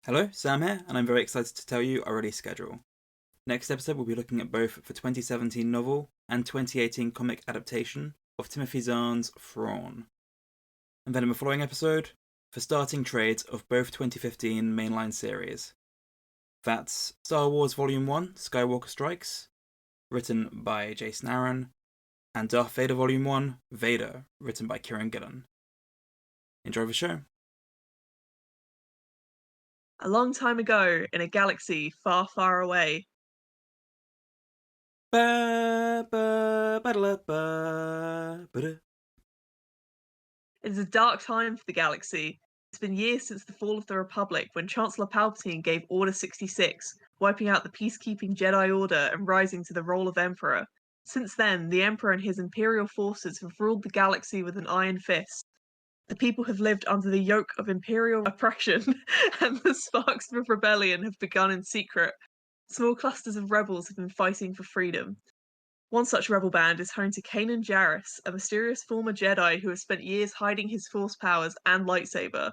Hello, Sam here, and I'm very excited to tell you our release schedule. Next episode, we'll be looking at both the 2017 novel and 2018 comic adaptation of Timothy Zahn's Thrawn. And then in the following episode, the starting trades of both 2015 mainline series. That's Star Wars Volume 1, Skywalker Strikes, written by Jason Aaron, and Darth Vader Volume 1, Vader, written by Kieran Gillen. Enjoy the show. A long time ago, in a galaxy far, far away. Ba, ba, ba, ba, ba. It is a dark time for the galaxy. It's been years since the fall of the Republic, when Chancellor Palpatine gave Order 66, wiping out the peacekeeping Jedi Order and rising to the role of Emperor. Since then, the Emperor and his Imperial forces have ruled the galaxy with an iron fist. The people have lived under the yoke of Imperial oppression, and the sparks of rebellion have begun in secret. Small clusters of rebels have been fighting for freedom. One such rebel band is home to Kanan Jarrus, a mysterious former Jedi who has spent years hiding his force powers and lightsaber.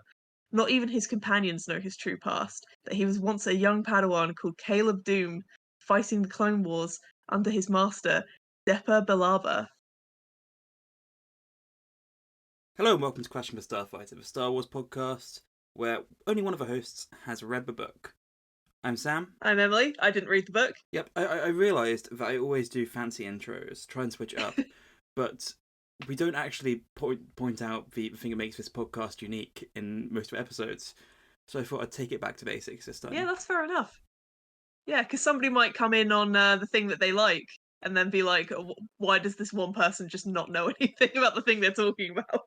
Not even his companions know his true past, that he was once a young Padawan called Caleb Doom, fighting the Clone Wars under his master, Depa Billaba. Hello and welcome to Clashing the Starfighter, the Star Wars podcast, where only one of the hosts has read the book. I'm Sam. I'm Emily. I didn't read the book. Yep, I realised that I always do fancy intros, try and switch it up, but we don't actually point out the thing that makes this podcast unique in most of the episodes, so I thought I'd take it back to basics this time. Yeah, that's fair enough. Yeah, because somebody might come in on the thing that they like and then be like, why does this one person just not know anything about the thing they're talking about?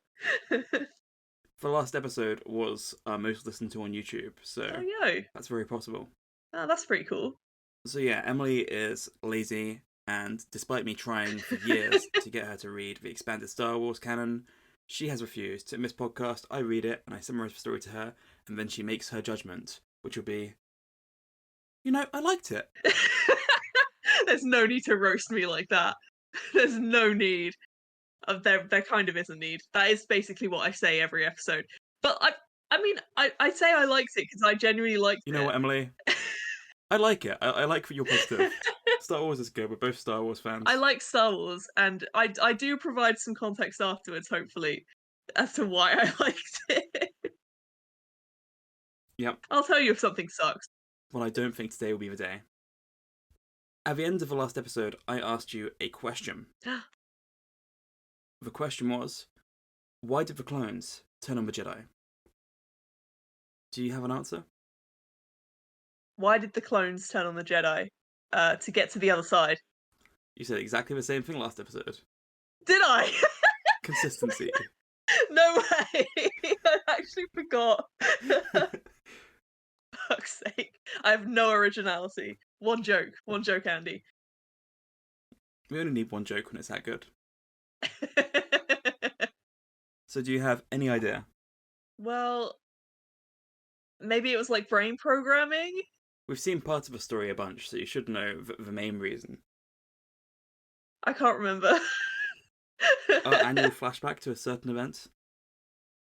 The last episode was our most listened to on YouTube, so that's very possible. Oh, that's pretty cool. So yeah, Emily is lazy, and despite me trying for years to get her to read the expanded Star Wars canon, she has refused. In this podcast, I read it and I summarise the story to her, and then she makes her judgment, which will be, I liked it. There's no need to roast me like that. There's no need. There kind of is a need. That is basically what I say every episode. But I say I liked it because I genuinely liked it. You know what, Emily? I like it. I like your positive. Star Wars is good. We're both Star Wars fans. I like Star Wars, and I do provide some context afterwards, hopefully, as to why I liked it. Yep. I'll tell you if something sucks. Well, I don't think today will be the day. At the end of the last episode, I asked you a question. The question was, why did the clones turn on the Jedi? Do you have an answer? Why did the clones turn on the Jedi? To get to the other side. You said exactly the same thing last episode. Did I? Consistency. No way! I actually forgot. Fuck's sake. I have no originality. One joke, Andy. We only need one joke when it's that good. So do you have any idea? Well, maybe it was like brain programming? We've seen parts of the story a bunch, so you should know the main reason. I can't remember. Our annual flashback to a certain event?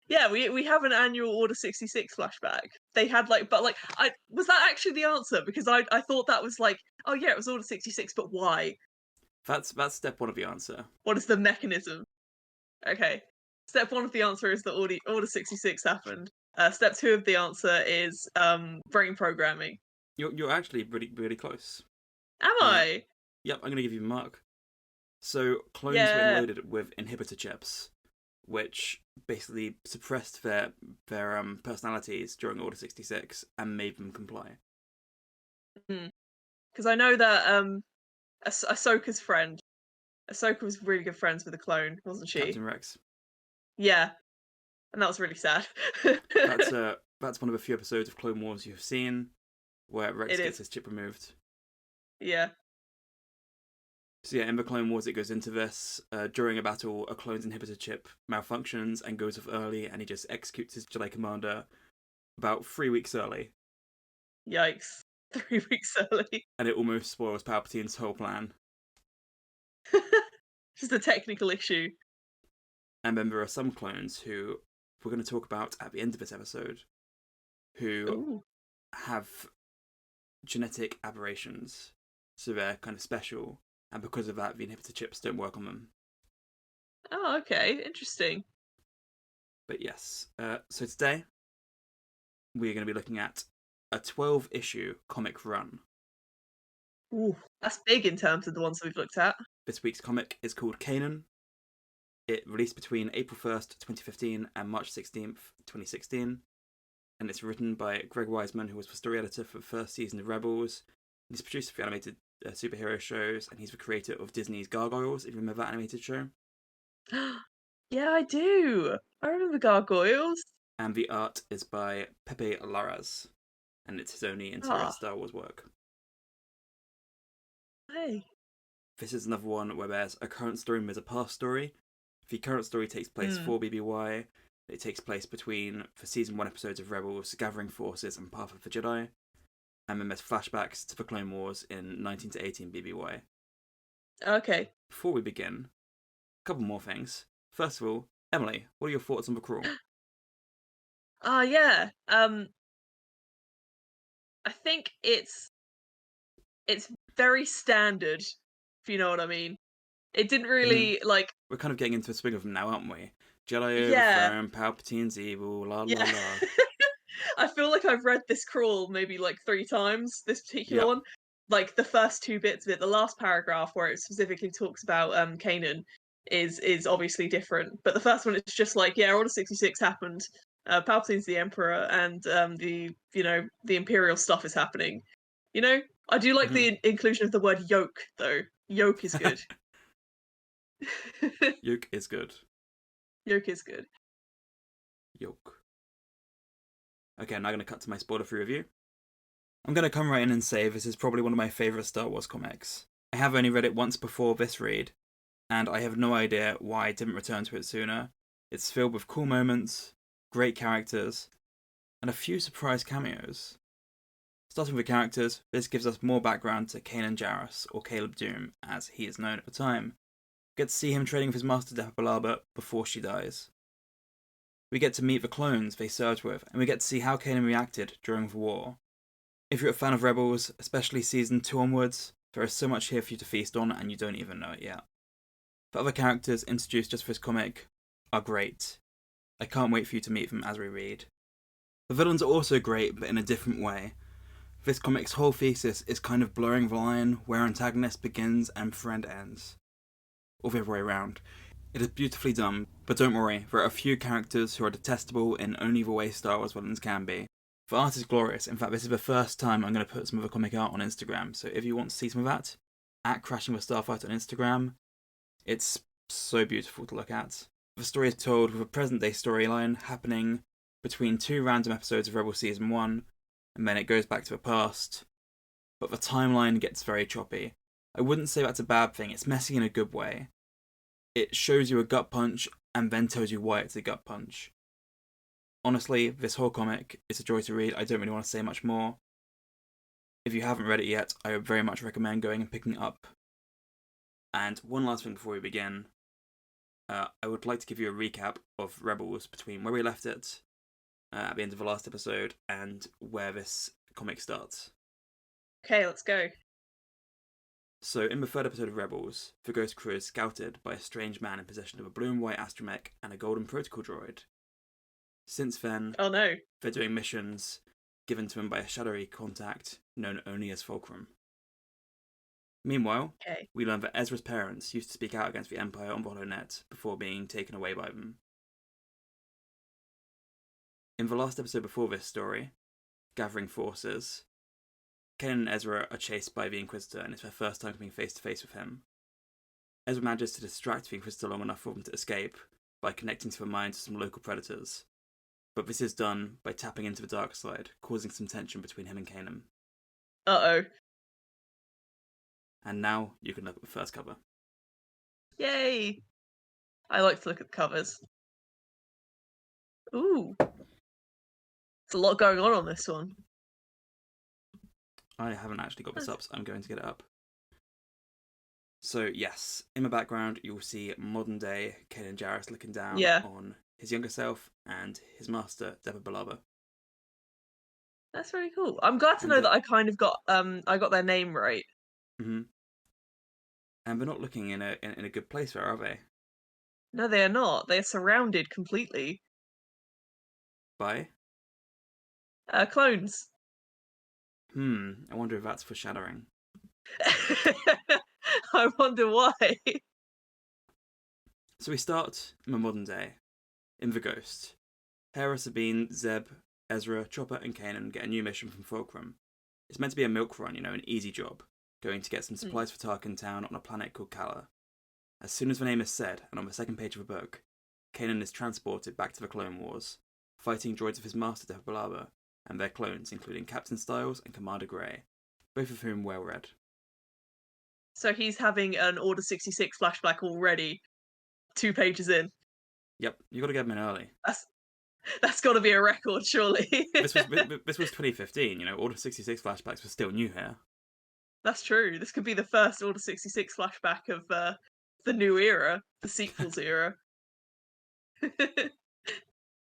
Yeah, we have an annual Order 66 flashback. They had was that actually the answer? Because I thought that was like, oh yeah, it was Order 66, but why? That's step one of the answer. What is the mechanism? Okay. Step one of the answer is that Order 66 happened. Step two of the answer is brain programming. You're actually really, really close. Am I? Yep, I'm going to give you a mark. So, clones were loaded with inhibitor chips, which basically suppressed their personalities during Order 66 and made them comply. Because I know that Ahsoka's friend, Ahsoka was really good friends with a clone, wasn't she? Captain Rex. Yeah, and that was really sad. That's one of the few episodes of Clone Wars you've seen where Rex gets his chip removed. Yeah. So yeah, in the Clone Wars it goes into this. During a battle, a clone's inhibitor chip malfunctions and goes off early, and he just executes his Jedi commander about 3 weeks early. Yikes. 3 weeks early. And it almost spoils Palpatine's whole plan. Just a technical issue. And then there are some clones who we're going to talk about at the end of this episode who have genetic aberrations, so they're kind of special, and because of that, the inhibitor chips don't work on them. Oh, okay, interesting. But yes, so today we're going to be looking at a 12-issue comic run. Ooh, that's big in terms of the ones that we've looked at. This week's comic is called Kanan. It released between April 1st, 2015 and March 16th, 2016. And it's written by Greg Weisman, who was the story editor for the first season of Rebels. He's a producer for animated superhero shows, and he's the creator of Disney's Gargoyles, if you remember that animated show. Yeah, I do. I remember Gargoyles. And the art is by Pepe Larraz, and it's his only interior Ah, Star Wars work. hey. This is another one where there's a current story and there's a past story. The current story takes place Hmm. for BBY. It takes place between the season 1 episodes of Rebels, Gathering Forces, and Path of the Jedi. And then there's flashbacks to the Clone Wars in 19 to 18 BBY. Okay. Before we begin, a couple more things. First of all, Emily, what are your thoughts on the crawl? Yeah. I think it's very standard, if you know what I mean. It didn't really like. We're kind of getting into a swing of them now, aren't we? Jedi Yeah, overthrown, Palpatine's evil, la la yeah. la. I feel like I've read this crawl maybe like 3 times, this particular Yep. one. Like the first two bits of it, the last paragraph where it specifically talks about Kanan is obviously different. But the first one it's just like, yeah, Order 66 happened. Palpatine's the Emperor and the Imperial stuff is happening. You know? I do like the inclusion of the word yoke though. Yoke is good. Yoke is good. Yoke is good. Yoke. Okay, I'm now going to cut to my spoiler-free review. I'm going to come right in and say this is probably one of my favourite Star Wars comics. I have only read it once before this read, and I have no idea why I didn't return to it sooner. It's filled with cool moments, great characters, and a few surprise cameos. Starting with the characters, this gives us more background to Kanan Jarrus, or Caleb Doom, as he is known at the time. We get to see him training with his master Depa before she dies. We get to meet the clones they served with, and we get to see how Kanan reacted during the war. If you're a fan of Rebels, especially Season 2 onwards, there is so much here for you to feast on, and you don't even know it yet. The other characters introduced just for this comic are great. I can't wait for you to meet them as we read. The villains are also great, but in a different way. This comic's whole thesis is kind of blurring the line where antagonist begins and friend ends. Or the other way around. It is beautifully done, but don't worry, there are a few characters who are detestable in only the way Star Wars villains can be. The art is glorious. In fact, this is the first time I'm going to put some of the comic art on Instagram, so if you want to see some of that, at Crashing with Starfight on Instagram, it's so beautiful to look at. The story is told with a present-day storyline happening between 2 random episodes of Rebel Season 1, and then it goes back to the past, but the timeline gets very choppy. I wouldn't say that's a bad thing, it's messy in a good way. It shows you a gut punch and then tells you why it's a gut punch. Honestly, this whole comic is a joy to read. I don't really want to say much more. If you haven't read it yet, I would very much recommend going and picking it up. And one last thing before we begin. I would like to give you a recap of Rebels between where we left it at the end of the last episode and where this comic starts. Okay, let's go. So, in the 3rd episode of Rebels, the Ghost crew is scouted by a strange man in possession of a blue and white astromech and a golden protocol droid. Since then, Oh no. they're doing missions given to them by a shadowy contact known only as Fulcrum. Meanwhile, Okay. we learn that Ezra's parents used to speak out against the Empire on the HoloNet before being taken away by them. In the last episode before this story, Gathering Forces, Kanan and Ezra are chased by the Inquisitor and it's their first time coming face to face with him. Ezra manages to distract the Inquisitor long enough for them to escape by connecting to the minds of some local predators. But this is done by tapping into the dark side, causing some tension between him and Kanan. Uh-oh. And now you can look at the first cover. Yay! I like to look at the covers. Ooh. There's a lot going on this one. I haven't actually got this up, so I'm going to get it up. So, yes, in the background, you'll see modern day Kanan Jarrus looking down on his younger self and his master, Depa Billaba. That's really cool. I'm glad to And know that I kind of got I got their name right. mhm. And they're not looking in a good place, where are they? No, they are not. They are surrounded completely. By? Clones. I wonder if that's foreshadowing. I wonder why. So we start in the modern day, in the Ghost. Hera, Sabine, Zeb, Ezra, Chopper, and Kanan get a new mission from Fulcrum. It's meant to be a milk run, an easy job, going to get some supplies for Tarkin Town on a planet called Kala. As soon as the name is said, and on the second page of the book, Kanan is transported back to the Clone Wars, fighting droids of his master Depa Billaba, and their clones, including Captain Styles and Commander Grey, both of whom well read. So he's having an Order 66 flashback already, 2 pages in. Yep, you got to get them in early. That's got to be a record, surely. This was 2015. Order 66 flashbacks were still new here. That's true. This could be the first Order 66 flashback of the new era, the sequels era.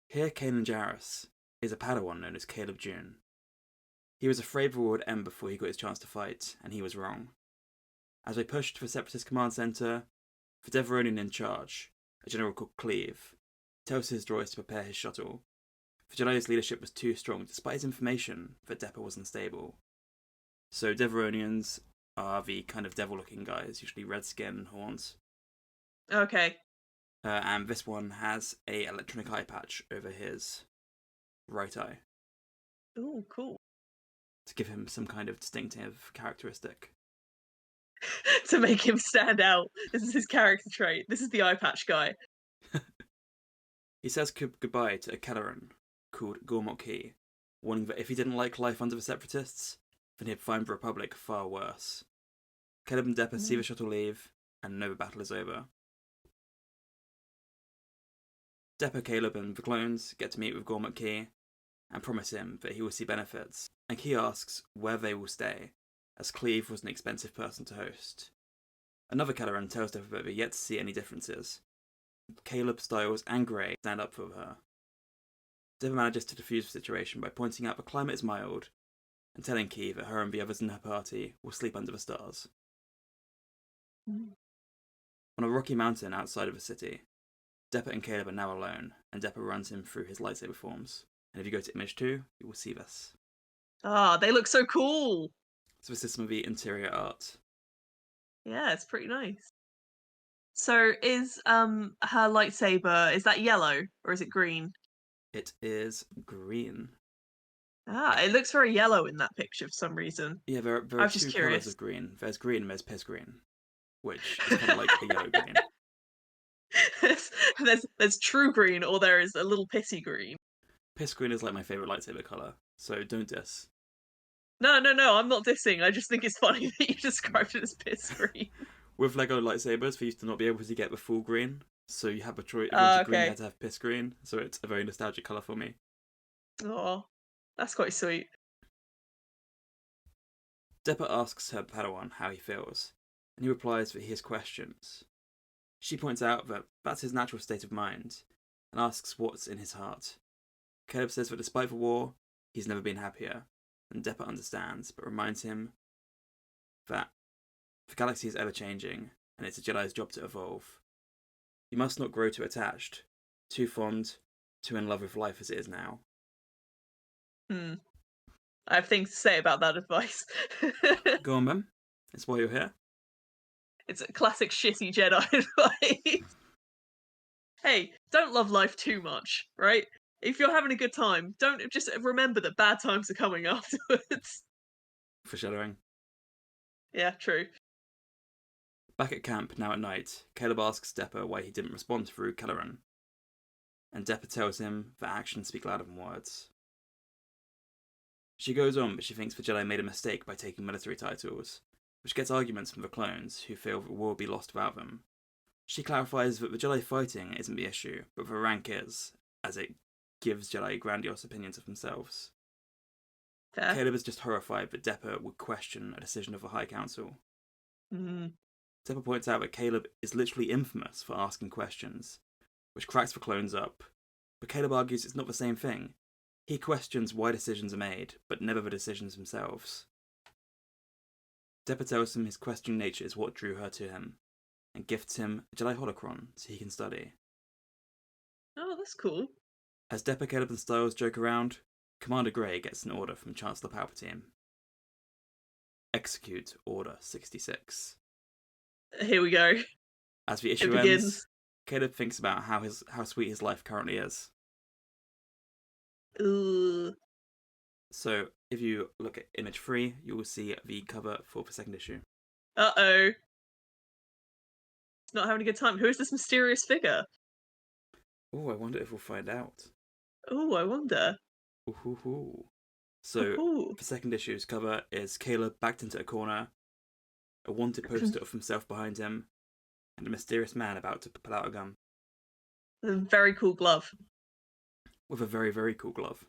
Here, Kanan Jarrus is a Padawan known as Caleb June. He was afraid the war would end before he got his chance to fight, and he was wrong. As they pushed to the Separatist command center, the Devaronian in charge, a general called Cleve, tells his droids to prepare his shuttle. The Jedi's leadership was too strong, despite his information that Depa was unstable. So Devaronians are the kind of devil-looking guys, usually red skin and horns. Okay. And this one has a electronic eye patch over his right eye. Ooh, cool. To give him some kind of distinctive characteristic. To make him stand out. This is his character trait. This is the eye patch guy. He says goodbye to a Kelleran called Gormok, warning that if he didn't like life under the Separatists, then he'd find the Republic far worse. Caleb and Depa see the shuttle leave, and know the battle is over. Depa, Caleb, and the clones get to meet with Gormok and promise him that he will see benefits, and Key asks where they will stay, as Cleve was an expensive person to host. Another Kelleran tells Depa that they're yet to see any differences. Caleb, Styles, and Grey stand up for her. Depa manages to defuse the situation by pointing out the climate is mild, and telling Key that her and the others in her party will sleep under the stars. On a rocky mountain outside of the city, Depa and Caleb are now alone, and Depa runs him through his lightsaber forms. And if you go to image 2, you will see this. Ah, they look so cool! So this is some of the interior art. Yeah, it's pretty nice. So is her lightsaber, is that yellow or is it green? It is green. Ah, it looks very yellow in that picture for some reason. Yeah, there I are was just two curious. colours of green. There's green and there's piss green, which is kind of like a yellow green. there's true green or there is a little pissy green. Piss green is like my favourite lightsaber colour, so don't diss. No, I'm not dissing. I just think it's funny that you described it as piss green. With Lego lightsabers, they used to not be able to get the full green, so you have a choice. If you Ah, wanted green, you okay. had to have piss green, so it's a very nostalgic colour for me. Oh, that's quite sweet. Depa asks her Padawan how he feels, and he replies that he has questions. She points out that that's his natural state of mind, and asks what's in his heart. Caleb says that despite the war, he's never been happier, and Depa understands, but reminds him that the galaxy is ever-changing, and it's a Jedi's job to evolve. You must not grow too attached, too fond, too in love with life as it is now. I have things to say about that advice. Go on, then. That's why you're here. It's a classic shitty Jedi advice. Hey, don't love life too much, right? If you're having a good time, don't just remember that bad times are coming afterwards. Foreshadowing. Yeah, true. Back at camp, now at night, Caleb asks Depa why he didn't respond through Kelleran, and Depa tells him that actions speak louder than words. She goes on, but she thinks the Jedi made a mistake by taking military titles, which gets arguments from the clones, who feel the war will be lost without them. She clarifies that the Jedi fighting isn't the issue, but the rank is, as it gives Jedi grandiose opinions of themselves. Fair. Caleb is just horrified that Depa would question a decision of the High Council. Depa points out that Caleb is literally infamous for asking questions, which cracks the clones up, but Caleb argues it's not the same thing. He questions why decisions are made, but never the decisions themselves. Depa tells him his questioning nature is what drew her to him, and gifts him a Jedi holocron so he can study. Oh, that's cool. As Depa, Caleb, and Styles joke around, Commander Grey gets an order from Chancellor Palpatine. Execute Order 66. Here we go. As the issue ends, Caleb thinks about how sweet his life currently is. Ooh. So, if you look at image 3, you will see the cover for the second issue. Uh-oh. It's not having a good time. Who is this mysterious figure? Oh, I wonder if we'll find out. Oh, I wonder. Ooh. So, Ooh. the second issue's cover is Caleb backed into a corner, a wanted poster of himself behind him, and a mysterious man about to pull out a gun. A very cool glove. With a very, very cool glove.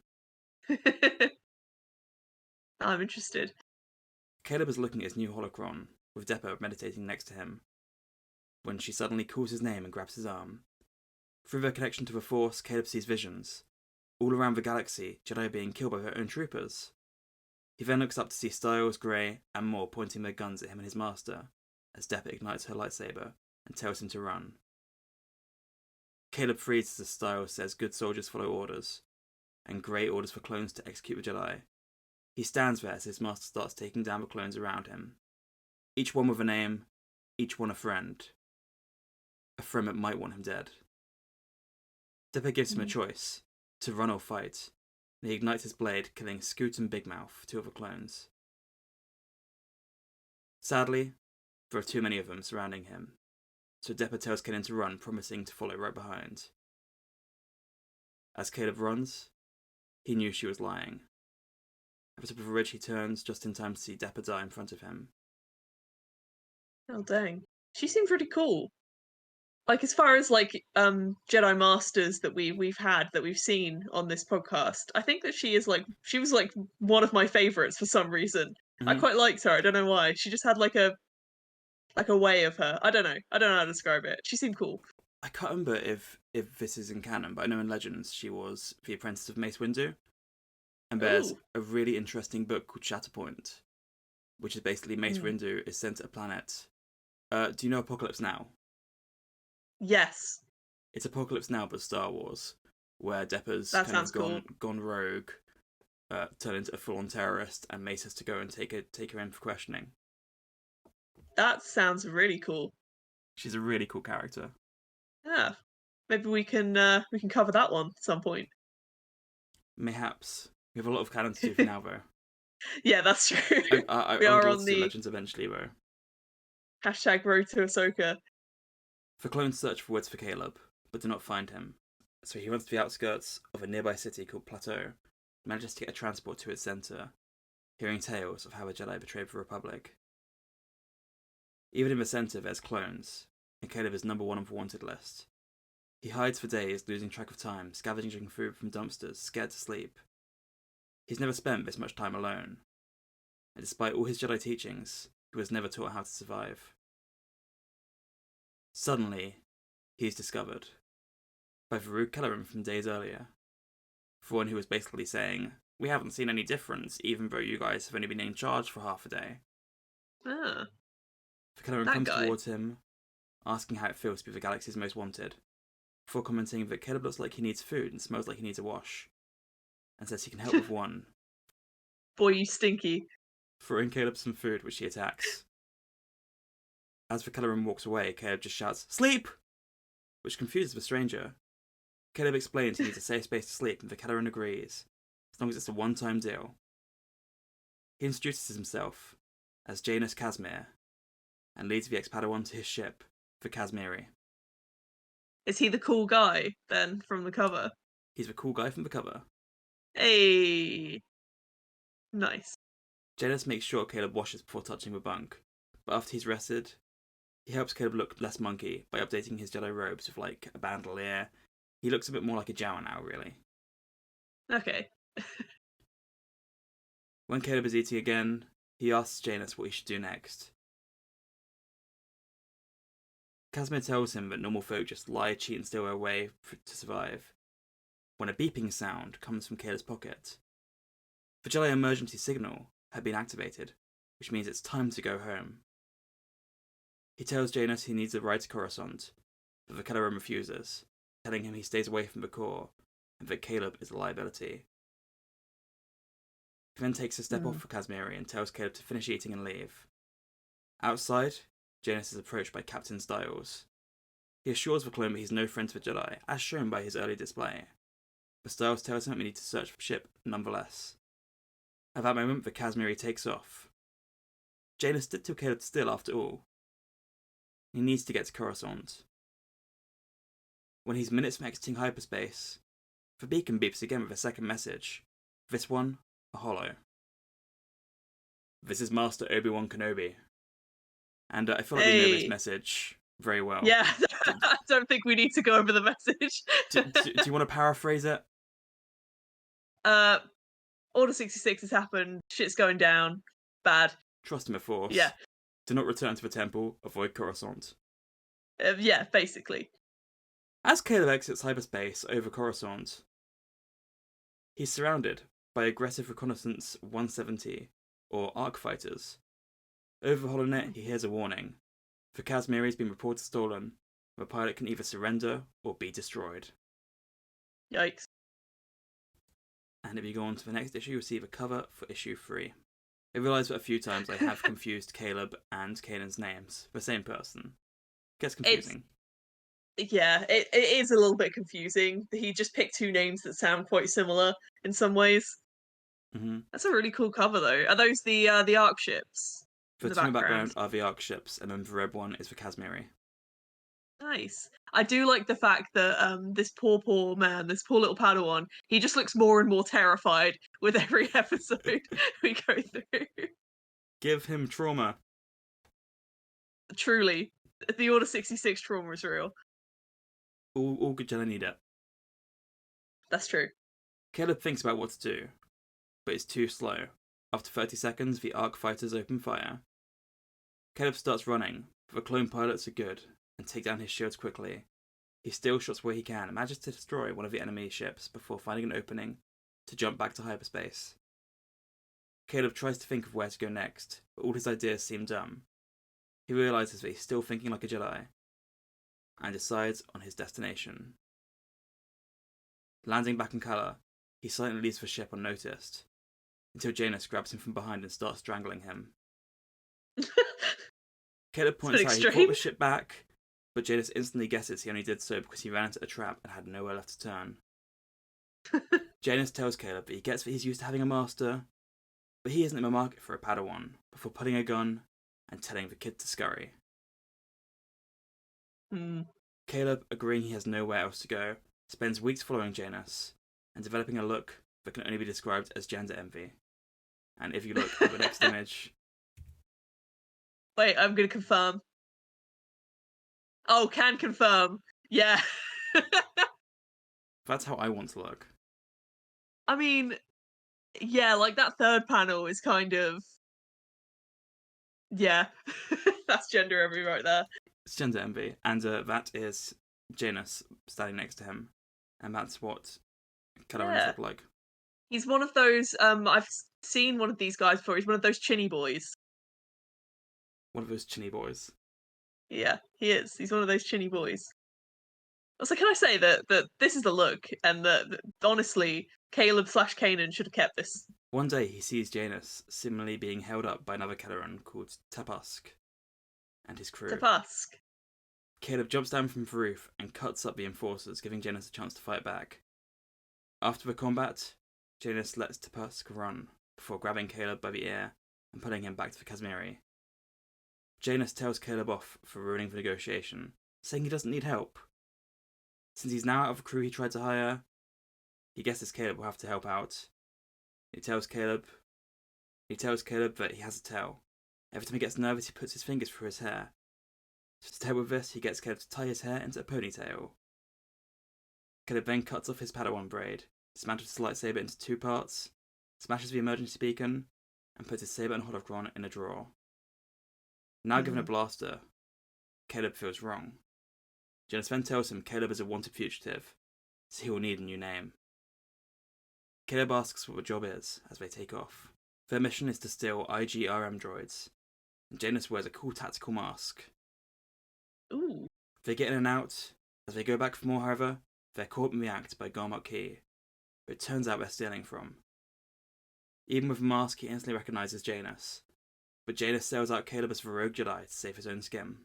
I'm interested. Caleb is looking at his new holocron, with Depa meditating next to him, when she suddenly calls his name and grabs his arm. Through their connection to the Force, Caleb sees visions. All around the galaxy, Jedi are being killed by their own troopers. He then looks up to see Styles, Grey, and more pointing their guns at him and his master, as Depa ignites her lightsaber and tells him to run. Caleb freezes as Styles says good soldiers follow orders, and Grey orders for clones to execute the Jedi. He stands there as his master starts taking down the clones around him. Each one with a name, each one a friend. A friend that might want him dead. Depa gives him a choice, to run or fight, and he ignites his blade, killing Scoot and Big Mouth, 2 other clones. Sadly, there are too many of them surrounding him, so Depa tells Kanan to run, promising to follow right behind. As Caleb runs, he knew she was lying. At the top of a ridge, he turns just in time to see Depa die in front of him. Oh, dang. She seemed pretty cool. Like, as far as, like, Jedi Masters that we've seen on this podcast, I think that she was, like, one of my favourites for some reason. I quite liked her, I don't know why. She just had, like a way of her. I don't know how to describe it. She seemed cool. I can't remember if this is in canon, but I know in Legends she was the apprentice of Mace Windu. And there's a really interesting book called Shatterpoint, which is basically Mace Windu is sent to a planet. Do you know Apocalypse Now? Yes. It's Apocalypse Now, but Star Wars, where Depa's That kind of sounds gone rogue, turned into a full-on terrorist, and Mace has to go and take her in for questioning. That sounds really cool. She's a really cool character. Yeah. Maybe we can cover that one at some point. Mayhaps. We have a lot of canon to do for now, though. Yeah, that's true. I we would are love on to do the Legends eventually, though. #Road to Ahsoka. The clones search for words for Caleb, but do not find him. So he runs to the outskirts of a nearby city called Plateau, manages to get a transport to its centre, hearing tales of how a Jedi betrayed the Republic. Even in the centre there's clones, and Caleb is number 1 on the wanted list. He hides for days, losing track of time, scavenging food from dumpsters, scared to sleep. He's never spent this much time alone, and despite all his Jedi teachings, he was never taught how to survive. Suddenly, he is discovered by Varug Kelleran from days earlier. Thrawn, who was basically saying, "We haven't seen any difference, even though you guys have only been in charge for half a day." Ah. Kelleran That comes guy. towards him, asking how it feels to be the galaxy's most wanted, before commenting that Caleb looks like he needs food and smells like he needs a wash, and says he can help with one, Boy, you stinky. throwing Caleb some food, which he attacks. As the Kelleran walks away, Caleb just shouts, "Sleep!" which confuses the stranger. Caleb explains he needs a safe space to sleep, and the Kelleran agrees, as long as it's a one-time deal. He introduces himself as Janus Casimir, and leads the ex-Padawan to his ship, the Casmiri. Is he the cool guy, then, from the cover? He's the cool guy from the cover. Hey! Nice. Janus makes sure Caleb washes before touching the bunk, but after he's rested, he helps Caleb look less monkey by updating his Jedi robes with, like, a bandolier. He looks a bit more like a Jawa now, really. Okay. When Caleb is eating again, he asks Janus what he should do next. Casimir tells him that normal folk just lie, cheat, and steal their way to survive, when a beeping sound comes from Caleb's pocket. The Jedi emergency signal had been activated, which means it's time to go home. He tells Janus he needs a ride to Coruscant, but the Kelleran refuses, telling him he stays away from the core and that Caleb is a liability. He then takes a step off for Casmiri and tells Caleb to finish eating and leave. Outside, Janus is approached by Captain Styles. He assures the clone that he's no friend to the Jedi, as shown by his early display, but Styles tells him that we need to search for the ship nonetheless. At that moment, the Casmiri takes off. Janus did tell Caleb still, after all. He needs to get to Coruscant. When he's minutes from exiting hyperspace, the beacon beeps again with a second message. This one, a holo. This is Master Obi-Wan Kenobi. And I feel like we know this message very well. Yeah, I don't think we need to go over the message. do you want to paraphrase it? Order 66 has happened. Shit's going down. Bad. Trust in the Force. Yeah. Do not return to the temple. Avoid Coruscant. Yeah, basically. As Caleb exits hyperspace over Coruscant, he's surrounded by aggressive Reconnaissance 170, or ARC fighters. Over the holonet, he hears a warning. The Casmiri has been reported stolen. The pilot can either surrender or be destroyed. Yikes. And if you go on to the next issue, you'll see the cover for issue 3. I realise that a few times I have confused Caleb and Kanan's names. The same person. Gets confusing. It is a little bit confusing. He just picked two names that sound quite similar in some ways. Mm-hmm. That's a really cool cover, though. Are those the ARC ships? The two in the background are the ARC ships, and then the red one is the Casmiri. Nice. I do like the fact that this poor man, this poor little Padawan, he just looks more and more terrified with every episode we go through. Give him trauma. Truly. The Order 66 trauma is real. All good Jedi need it. That's true. Caleb thinks about what to do, but it's too slow. After 30 seconds, the ARC fighters open fire. Caleb starts running, but the clone pilots are good and take down his shields quickly. He steals shots where he can and manages to destroy one of the enemy ships before finding an opening to jump back to hyperspace. Caleb tries to think of where to go next, but all his ideas seem dumb. He realises that he's still thinking like a Jedi, and decides on his destination. Landing back in Kala, he silently leaves the ship unnoticed, until Janus grabs him from behind and starts strangling him. Caleb points out he brought the ship back, but Janus instantly guesses he only did so because he ran into a trap and had nowhere left to turn. Janus tells Caleb that he gets that he's used to having a master, but he isn't in the market for a Padawan, before pulling a gun and telling the kid to scurry. Caleb, agreeing he has nowhere else to go, spends weeks following Janus and developing a look that can only be described as gender envy. And if you look at the next image... Wait, I'm going to confirm. Oh, can confirm. Yeah. That's how I want to look. I mean, yeah, like that third panel is kind of... Yeah. That's gender envy right there. It's gender envy. And that is Janus standing next to him. And that's what Kellerans look like. He's one of those, I've seen one of these guys before. He's one of those chinny boys. One of those chinny boys. Yeah, he is. He's one of those chinny boys. So can I say that this is the look, and that honestly, Caleb/Kanan should have kept this. One day he sees Janus similarly being held up by another Kelleran called Tapusk and his crew. Tapusk. Caleb jumps down from the roof and cuts up the enforcers, giving Janus a chance to fight back. After the combat, Janus lets Tapusk run, before grabbing Caleb by the ear and pulling him back to the Casmiri. Janus tells Caleb off for ruining the negotiation, saying he doesn't need help. Since he's now out of the crew he tried to hire, he guesses Caleb will have to help out. He tells Caleb that he has a tell. Every time he gets nervous, he puts his fingers through his hair. To help with this, he gets Caleb to tie his hair into a ponytail. Caleb then cuts off his Padawan braid, dismantles his lightsaber into 2 parts, smashes the emergency beacon, and puts his saber and holocron in a drawer. Now given a blaster, Caleb feels wrong. Janus then tells him Caleb is a wanted fugitive, so he will need a new name. Caleb asks what the job is as they take off. Their mission is to steal IGRM droids, and Janus wears a cool tactical mask. Ooh. They get in and out. As they go back for more, however, they're caught in the act by Garmok Key, who it turns out they're stealing from. Even with the mask, he instantly recognises Janus, but Janus sells out Caleb as the rogue Jedi to save his own skin.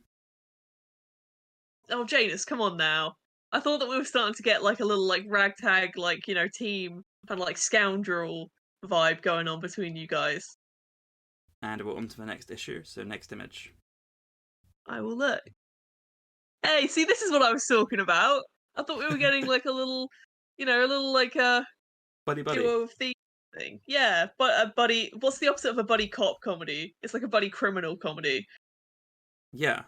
Oh, Janus, come on now. I thought that we were starting to get like a little like ragtag, like, team and like scoundrel vibe going on between you guys. And we're on to the next issue, so next image. I will look. Hey, see, this is what I was talking about. I thought we were getting like a little, a little like Buddy. duo of theme thing. Yeah, but a buddy. What's the opposite of a buddy cop comedy? It's like a buddy criminal comedy. Yeah.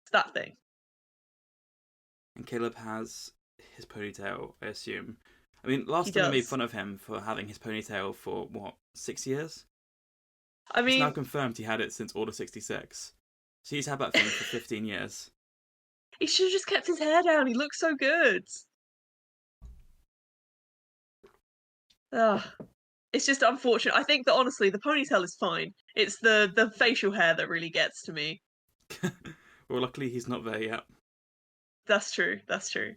It's that thing. And Caleb has his ponytail, I assume. I mean, last He time I does. made fun of him for having his ponytail for, 6 years? I It's now mean, confirmed he had it since Order 66. So he's had that thing for 15 years. he should have just kept his hair down. He looks so good. Ugh. It's just unfortunate. I think that honestly, the ponytail is fine. It's the facial hair that really gets to me. Well, luckily he's not there yet. That's true. That's true.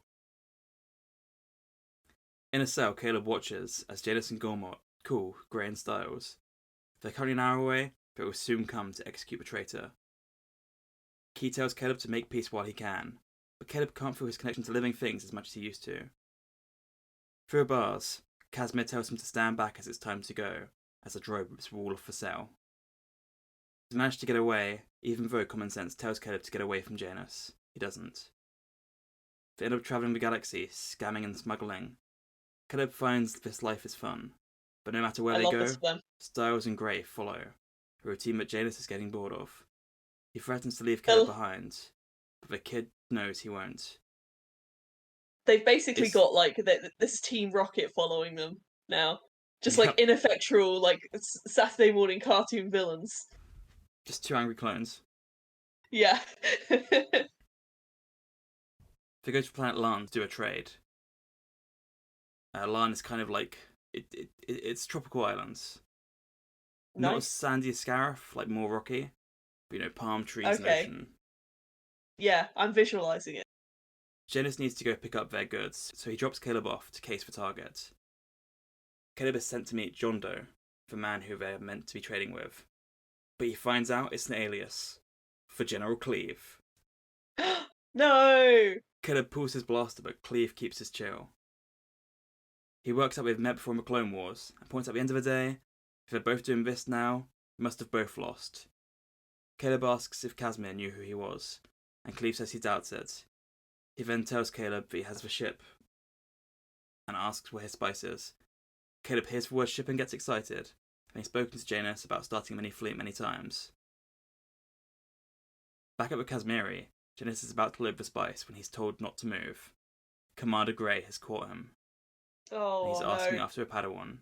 In a cell, Caleb watches as Jadis and Gormott, cool, Grey and Styles. They're currently an hour away, but will soon come to execute the traitor. Key tells Caleb to make peace while he can, but Caleb can't feel his connection to living things as much as he used to. Through the bars, Casimir tells him to stand back as it's time to go, as the droid rips wall off the cell. He's managed to get away, even though common sense tells Caleb to get away from Janus. He doesn't. They end up travelling the galaxy, scamming and smuggling. Caleb finds this life is fun, but no matter where they go, Styles and Grey follow, a routine that Janus is getting bored of. He threatens to leave Caleb behind, but the kid knows he won't. They've basically got like this Team Rocket following them now, just like ineffectual like Saturday morning cartoon villains. Just two angry clones. Yeah. They go to planet Lan to do a trade. Lan is kind of like it's tropical islands. Nice. Not as sandy as Scarif, like more rocky, but palm trees and ocean. Yeah, I'm visualizing it. Janus needs to go pick up their goods, so he drops Caleb off to case the target. Caleb is sent to meet John Doe, the man who they're meant to be trading with, but he finds out it's an alias for General Cleve. No! Caleb pulls his blaster, but Cleve keeps his chill. He works up with met before the Clone Wars, and points at the end of the day, if they're both doing this now, they must have both lost. Caleb asks if Casimir knew who he was, and Cleve says he doubts it. He then tells Caleb that he has the ship, and asks where his spice is. Caleb hears the word ship and gets excited, and he's spoken to Janus about starting a mini fleet many times. Back at the Casmiri, Janus is about to load the spice when he's told not to move. Commander Grey has caught him. Oh, and he's asking after a Padawan.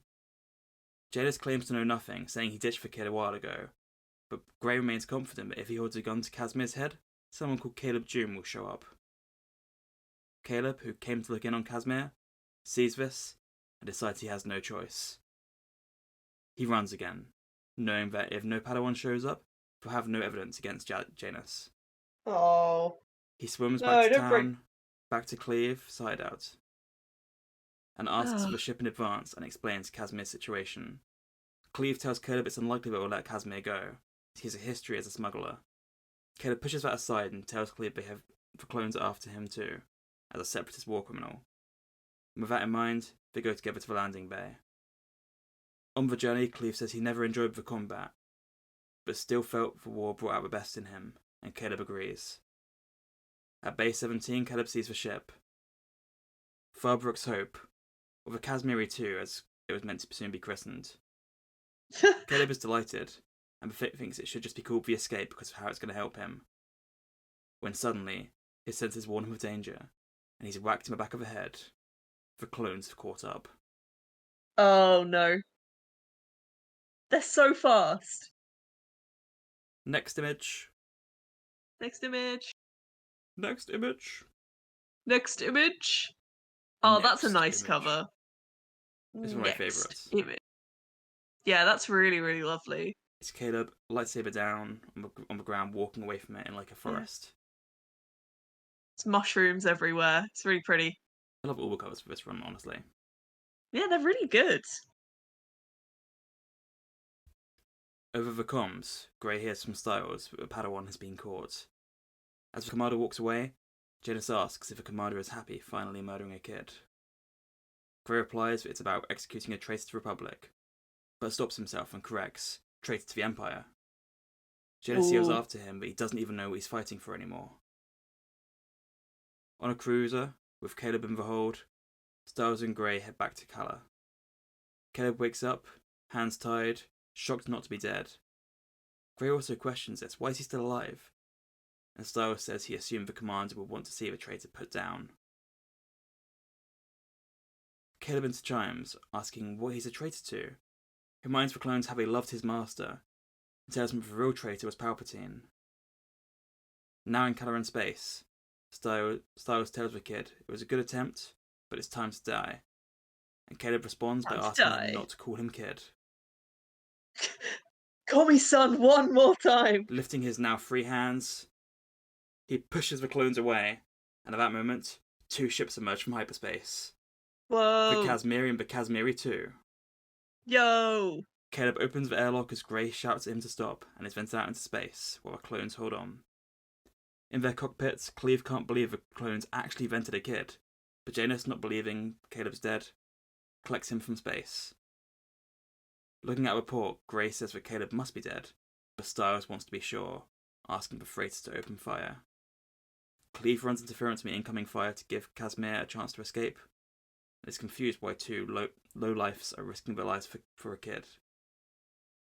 Janus claims to know nothing, saying he ditched the kid a while ago, but Grey remains confident that if he holds a gun to Casimir's head, someone called Caleb June will show up. Caleb, who came to look in on Casimir, sees this and decides he has no choice. He runs again, knowing that if no Padawan shows up, he'll have no evidence against Janus. Oh. He swims back to town, back to Cleve, side out, and asks for the ship in advance and explains Casimir's situation. Cleve tells Caleb it's unlikely that he'll let Casimir go. He has a history as a smuggler. Caleb pushes that aside and tells Cleve they have the clones after him too, as a separatist war criminal. And with that in mind, they go together to the landing bay. On the journey, Cleve says he never enjoyed the combat, but still felt the war brought out the best in him, and Caleb agrees. At Bay 17, Caleb sees the ship. Farbrook's Hope, or the Casmiri too, as it was meant to soon be christened. Caleb is delighted, and thinks it should just be called the Escape because of how it's going to help him. When suddenly, his senses warn him of danger, and he's whacked in the back of the head. The clones have caught up. Oh no. They're so fast. Next image. Next image. Next image. Next image. Oh, that's a nice cover. It's one of my Next favourites. image. Yeah, that's really, really lovely. It's Caleb, lightsaber down, on the ground, walking away from it in like a Yeah. forest. It's mushrooms everywhere. It's really pretty. I love all the covers for this run, honestly. Yeah, they're really good. Over the comms, Grey hears from Styles that the Padawan has been caught. As the commander walks away, Janus asks if the commander is happy finally murdering a kid. Grey replies that it's about executing a traitor to the Republic, but stops himself and corrects, traitor to the Empire. Janus yells after him that he doesn't even know what he's fighting for anymore. On a cruiser, with Caleb in the hold, Styles and Grey head back to Kala. Caleb wakes up, hands tied, shocked not to be dead. Grey also questions this, why is he still alive? And Styles says he assumed the commander would want to see the traitor put down. Caleb interchimes, asking what he's a traitor to. He reminds the clones how they loved his master, and tells them that the real traitor was Palpatine. Now in Caloran space, Styles tells the kid it was a good attempt, but it's time to die. And Caleb responds by asking him not to call him kid. Call me son one more time! Lifting his now free hands, he pushes the clones away, and at that moment, two ships emerge from hyperspace. Whoa! The Casmiri and the Casmiri 2. Yo! Caleb opens the airlock as Grey shouts at him to stop and is vented out into space while the clones hold on. In their cockpits, Cleve can't believe the clones actually vented a kid, but Janus, not believing Caleb's dead, collects him from space. Looking at a report, Grey says that Caleb must be dead, but Styles wants to be sure, asking the freighters to open fire. Cleve runs interference from the incoming fire to give Casimir a chance to escape, and is confused why two low-lifes are risking their lives for a kid.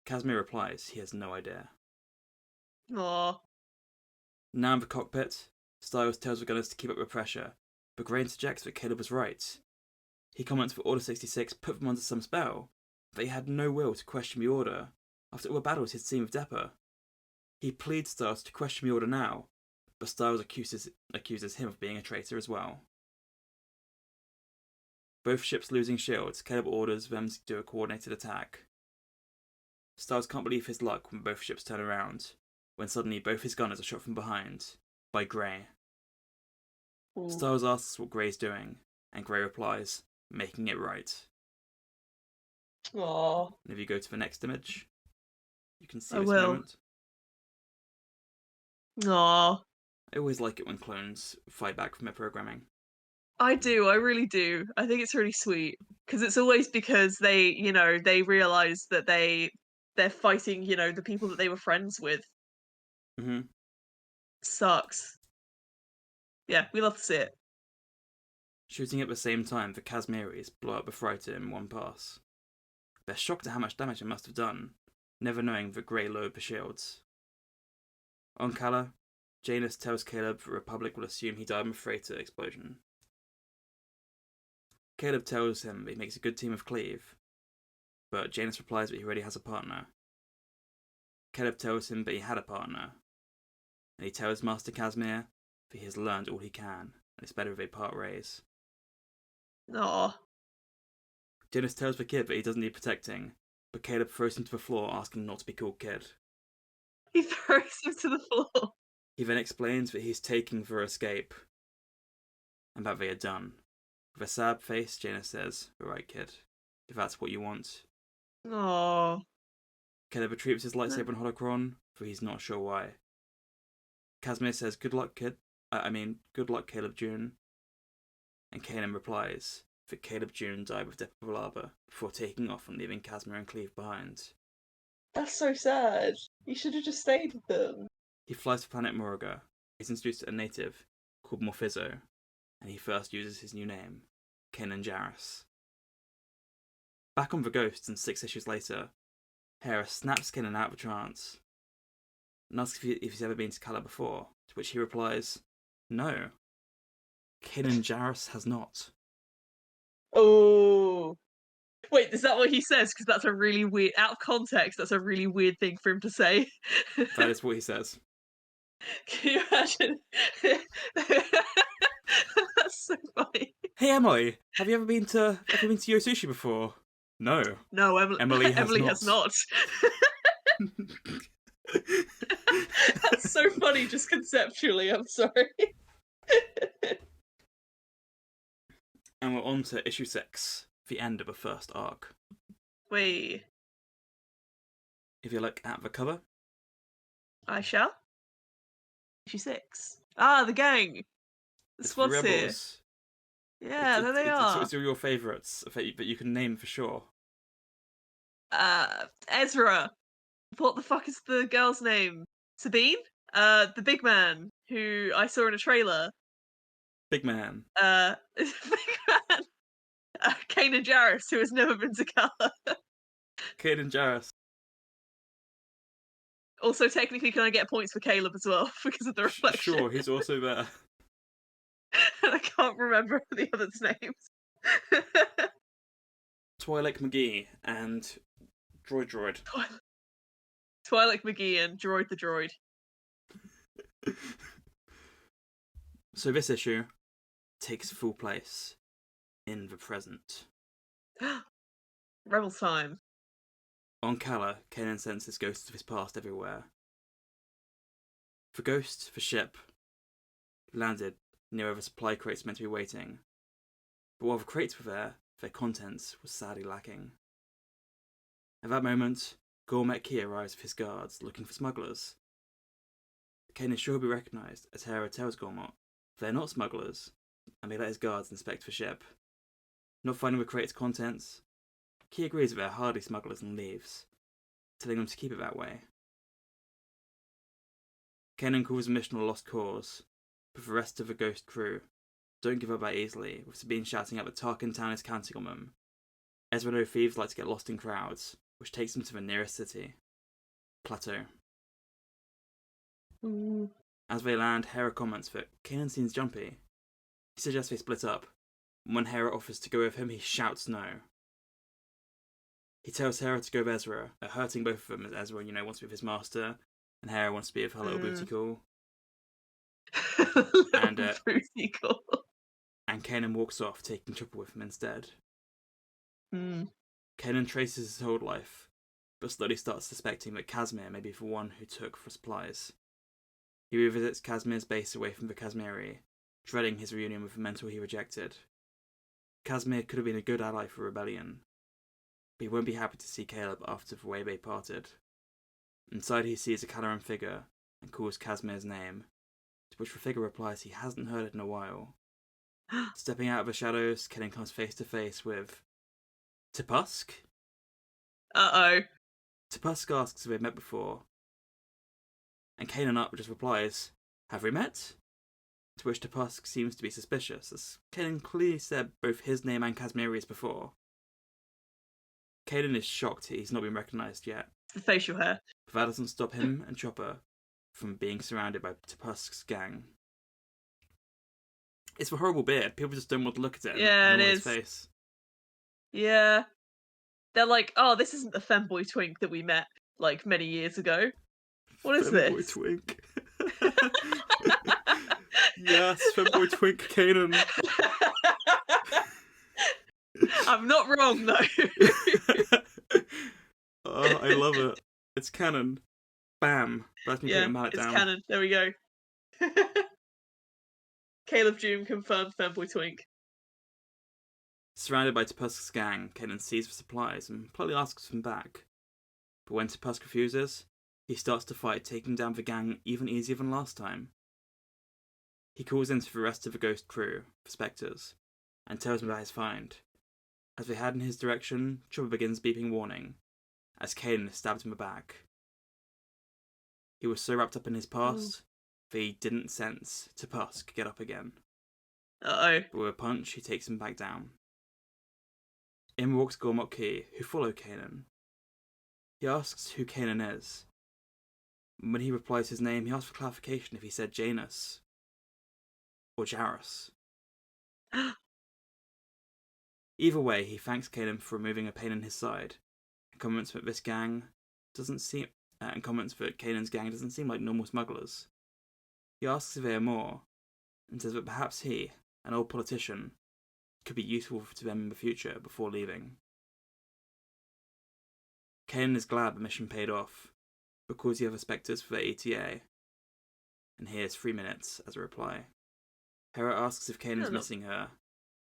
Casimir replies he has no idea. Aww. Now in the cockpit, Styles tells the gunners to keep up the pressure, but Grey interjects that Caleb was right. He comments that Order 66 put them under some spell, but he had no will to question the order after all the battles he'd seen with Depper. He pleads Styles to question the order now, but Styles accuses him of being a traitor as well. Both ships losing shields, Caleb orders them to do a coordinated attack. Styles can't believe his luck when both ships turn around, when suddenly both his gunners are shot from behind, by Grey. Styles asks what Grey's doing, and Grey replies, making it right. Aww. And if you go to the next image, you can see I this will. moment. Aww. I always like it when clones fight back from their programming. I do, I really do. I think it's really sweet. Because it's always because they realise that they're fighting, the people that they were friends with. Mm-hmm. Sucks. Yeah, we love to see it. Shooting at the same time, the Casmiris blow up the freighter in one pass. They're shocked at how much damage it must have done, never knowing that Grey lowered the shields. On Kala, Janus tells Caleb the Republic will assume he died in the freighter explosion. Caleb tells him that he makes a good team of Cleve, but Janus replies that he already has a partner. Caleb tells him that he had a partner, and he tells Master Casimir that he has learned all he can, and it's better if they part ways. Aw. Janus tells the kid that he doesn't need protecting, but Caleb throws him to the floor asking not to be called kid. He throws him to the floor. He then explains that he's taking their escape, and that they are done. With a sad face, Janus says, "Alright, kid, if that's what you want." Aww. Caleb retrieves his lightsaber and holocron, for he's not sure why. Casimir says, "Good luck, kid. Good luck, Caleb June." And Kanan replies that Caleb June died with Depabalaba before taking off and leaving Casimir and Cleve behind. That's so sad. You should have just stayed with them. He flies to planet Moraga. He's introduced to a native called Morphizo, and he first uses his new name, Kanan Jarrus. Back on the Ghosts and 6 issues later, Hera snaps Kanan out of a trance and asks if he's ever been to Kala before, to which he replies, "No, Kanan Jarrus has not." Oh. Wait, is that what he says? Because that's a really weird, out of context, that's a really weird thing for him to say. That is what he says. Can you imagine? That's so funny. Hey Emily, have you ever been to Yo Sushi before? No, No, Emily has Emily not. has not. That's so funny, just conceptually. I'm sorry. And we're on to issue 6, the end of the first arc. Wait, If you look at the cover, I shall. Issue 6. Ah, the gang. The it's the squad's here. Rebels. Yeah, there they are. It's all your favourites that you can name for sure. Ezra. What the fuck is the girl's name? Sabine? The big man who I saw in a trailer. Big Man. Big man. Kanan Jarrus, who has never been to Gala. Kaden Jarrus. Also, technically, can I get points for Caleb as well because of the reflection? Sure, he's also there. And I can't remember the others' names. Twilight McGee and Droid. Twilight McGee and Droid the Droid. So this issue takes full place in the present. Rebels time. On Kala, Kanan senses ghosts of his past everywhere. The ghost, the ship, landed near where the supply crates meant to be waiting. But while the crates were there, their contents was sadly lacking. At that moment, Gourmet Key arrives with his guards, looking for smugglers. Kanan is sure he'll be recognised as Hera tells Gourmet they're not smugglers, and they let his guards inspect the ship. Not finding the crate's contents, Key agrees that they're hardly smugglers and leaves, telling them to keep it that way. Kanan calls the mission a lost cause, but the rest of the Ghost crew don't give up that easily, with Sabine shouting out that Tarkin Town is counting on them. Ezra knows thieves like to get lost in crowds, which takes them to the nearest city, Plateau. As they land, Hera comments that Kanan seems jumpy. He suggests they split up, and when Hera offers to go with him, he shouts no. He tells Hera to go with Ezra, hurting both of them as Ezra, wants to be with his master, and Hera wants to be with her little booty call. And booty call. And Kanan walks off, taking Chopper with him instead. Kanan traces his whole life, but slowly starts suspecting that Casimir may be the one who took for supplies. He revisits Casimir's base away from the Casimiri, dreading his reunion with the mentor he rejected. Casimir could have been a good ally for Rebellion, but he won't be happy to see Caleb after the way they parted. Inside he sees a Caloran figure and calls Casimir's name, to which the figure replies he hasn't heard it in a while. Stepping out of the shadows, Kanan comes face to face with Tupusk? Uh-oh. Tupusk asks if they've met before, and Kanan just replies, "Have we met?" To which Tupusk seems to be suspicious, as Kanan clearly said both his name and Casimiri's before. Kanan is shocked he's not been recognised yet. The facial hair. But that doesn't stop him and Chopper from being surrounded by Tupusk's gang. It's a horrible beard. People just don't want to look at it. Yeah, and it his is. Face. Yeah. They're like, oh, this isn't the femboy twink that we met, like, many years ago. What is Femboy this? Twink. Yes, Femboy Twink Kanan. I'm not wrong, though. Oh, I love it. It's canon. Bam. That's me putting it it's down. canon. There we go. Caleb Doom confirmed femboy twink. Surrounded by Tupusk's gang, Kanan sees the supplies and politely asks them back. But when Tupusk refuses, he starts to fight, taking down the gang even easier than last time. He calls in to the rest of the Ghost crew, the Spectres, and tells them about his find. As they head in his direction, Chopper begins beeping warning, as Kanan is stabbed in the back. He was so wrapped up in his past that he didn't sense Tupusk get up again. Uh-oh. But with a punch, he takes him back down. In walks Gourmet Key, who follow Kanan. He asks who Kanan is. When he replies his name, he asks for clarification if he said Janus or Jarrus. Either way, he thanks Kanan for removing a pain in his side, and comments that Kanan's gang doesn't seem like normal smugglers. He asks if they are more, and says that perhaps he, an old politician, could be useful to them in the future before leaving. Kanan is glad the mission paid off, because he has spectres for the ETA, and here's 3 minutes as a reply. Hera asks if Kanan's missing her,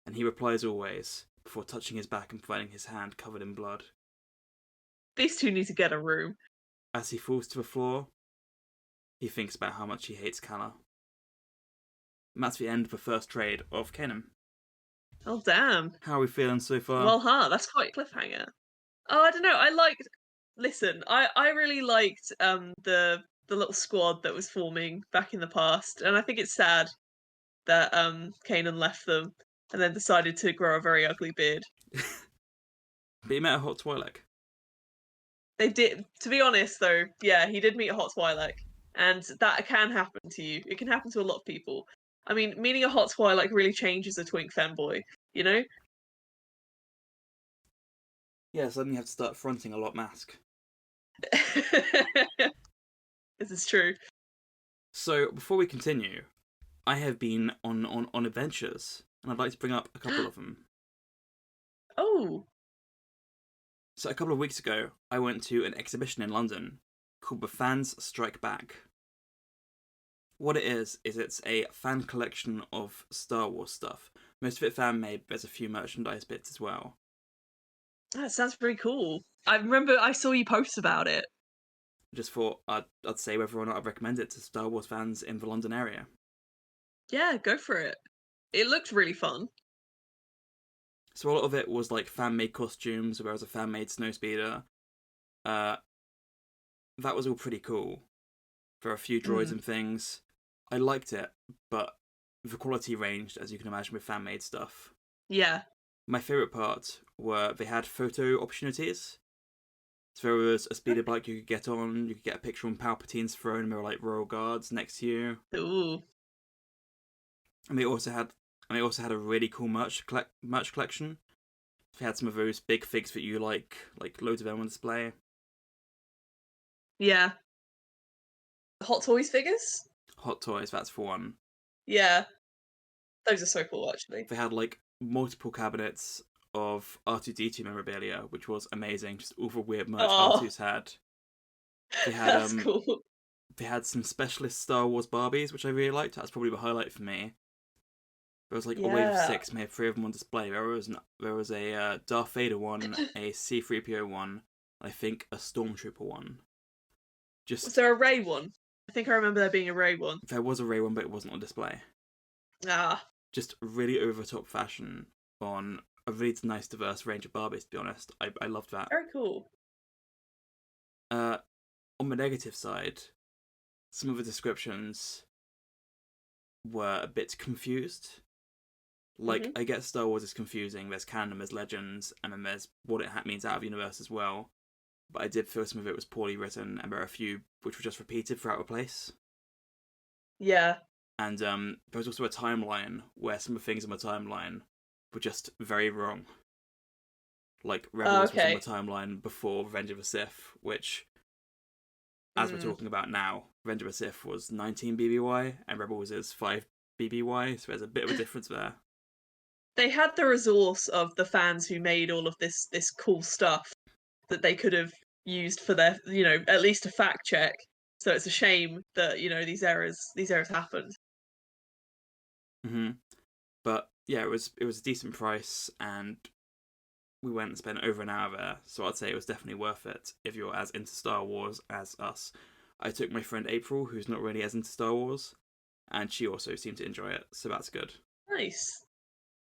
and he replies always, before touching his back and finding his hand covered in blood. These two need to get a room. As he falls to the floor, he thinks about how much he hates Kala. And that's the end of the first trade of Kanan. Oh, damn. How are we feeling so far? Well, that's quite a cliffhanger. Oh, I don't know. Listen, I really liked the little squad that was forming back in the past, and I think it's sad that Kanan left them and then decided to grow a very ugly beard. But he met a hot Twi'lek. They did, to be honest, though. Yeah, he did meet a hot Twi'lek, and that can happen to you. It can happen to a lot of people. I mean, meeting a hot Twi'lek really changes a twink femboy, you know? Yeah, suddenly you have to start fronting a lot mask. This is true. So, before we continue, I have been on adventures, and I'd like to bring up a couple of them. Oh. So, a couple of weeks ago, I went to an exhibition in London called The Fans Strike Back. What it is it's a fan collection of Star Wars stuff. Most of it fan-made, but there's a few merchandise bits as well. That sounds pretty cool. I remember I saw you post about it. Just thought I'd say whether or not I'd recommend it to Star Wars fans in the London area. Yeah, go for it. It looked really fun. So a lot of it was like fan-made costumes, where there was a fan-made snowspeeder. That was all pretty cool. There are a few droids and things. I liked it, but the quality ranged, as you can imagine, with fan-made stuff. Yeah. My favourite part were they had photo opportunities. So there was a speeder bike you could get on, you could get a picture on Palpatine's throne, and there were like royal guards next to you. Ooh. And they also had a really cool merch collection. They had some of those big figs that you like loads of them on display. Yeah. Hot Toys figures? Hot Toys, that's for one. Yeah. Those are so cool, actually. They had like multiple cabinets of R2-D2 memorabilia, which was amazing. Just all the weird merch R2's had. They had That's cool. They had some specialist Star Wars Barbies, which I really liked. That's probably the highlight for me. There was like a wave of 6, and they had 3 of them on display. There was a Darth Vader one, a C-3PO one, I think a Stormtrooper one. Was there a Rey one? I think I remember there being a Rey one. There was a Rey one, but it wasn't on display. Ah. Just really over-the-top fashion on a really nice, diverse range of Barbies, to be honest. I loved that. Very cool. On the negative side, some of the descriptions were a bit confused. Like, I get Star Wars is confusing. There's canon, there's legends, and then there's what it means out of universe as well. But I did feel some of it was poorly written, and there are a few which were just repeated throughout the place. Yeah. And there was also a timeline where some of the things in the timeline were just very wrong. Like, Rebels was on the timeline before Revenge of the Sith, which, as we're talking about now, Revenge of the Sith was 19 BBY, and Rebels is 5 BBY, so there's a bit of a difference there. They had the resource of the fans who made all of this cool stuff that they could have used for their, at least a fact check. So it's a shame that, these errors happened. But yeah, it was a decent price, and we went and spent over an hour there, so I'd say it was definitely worth it if you're as into Star Wars as us. I took my friend April, who's not really as into Star Wars, and she also seemed to enjoy it, so that's good. Nice.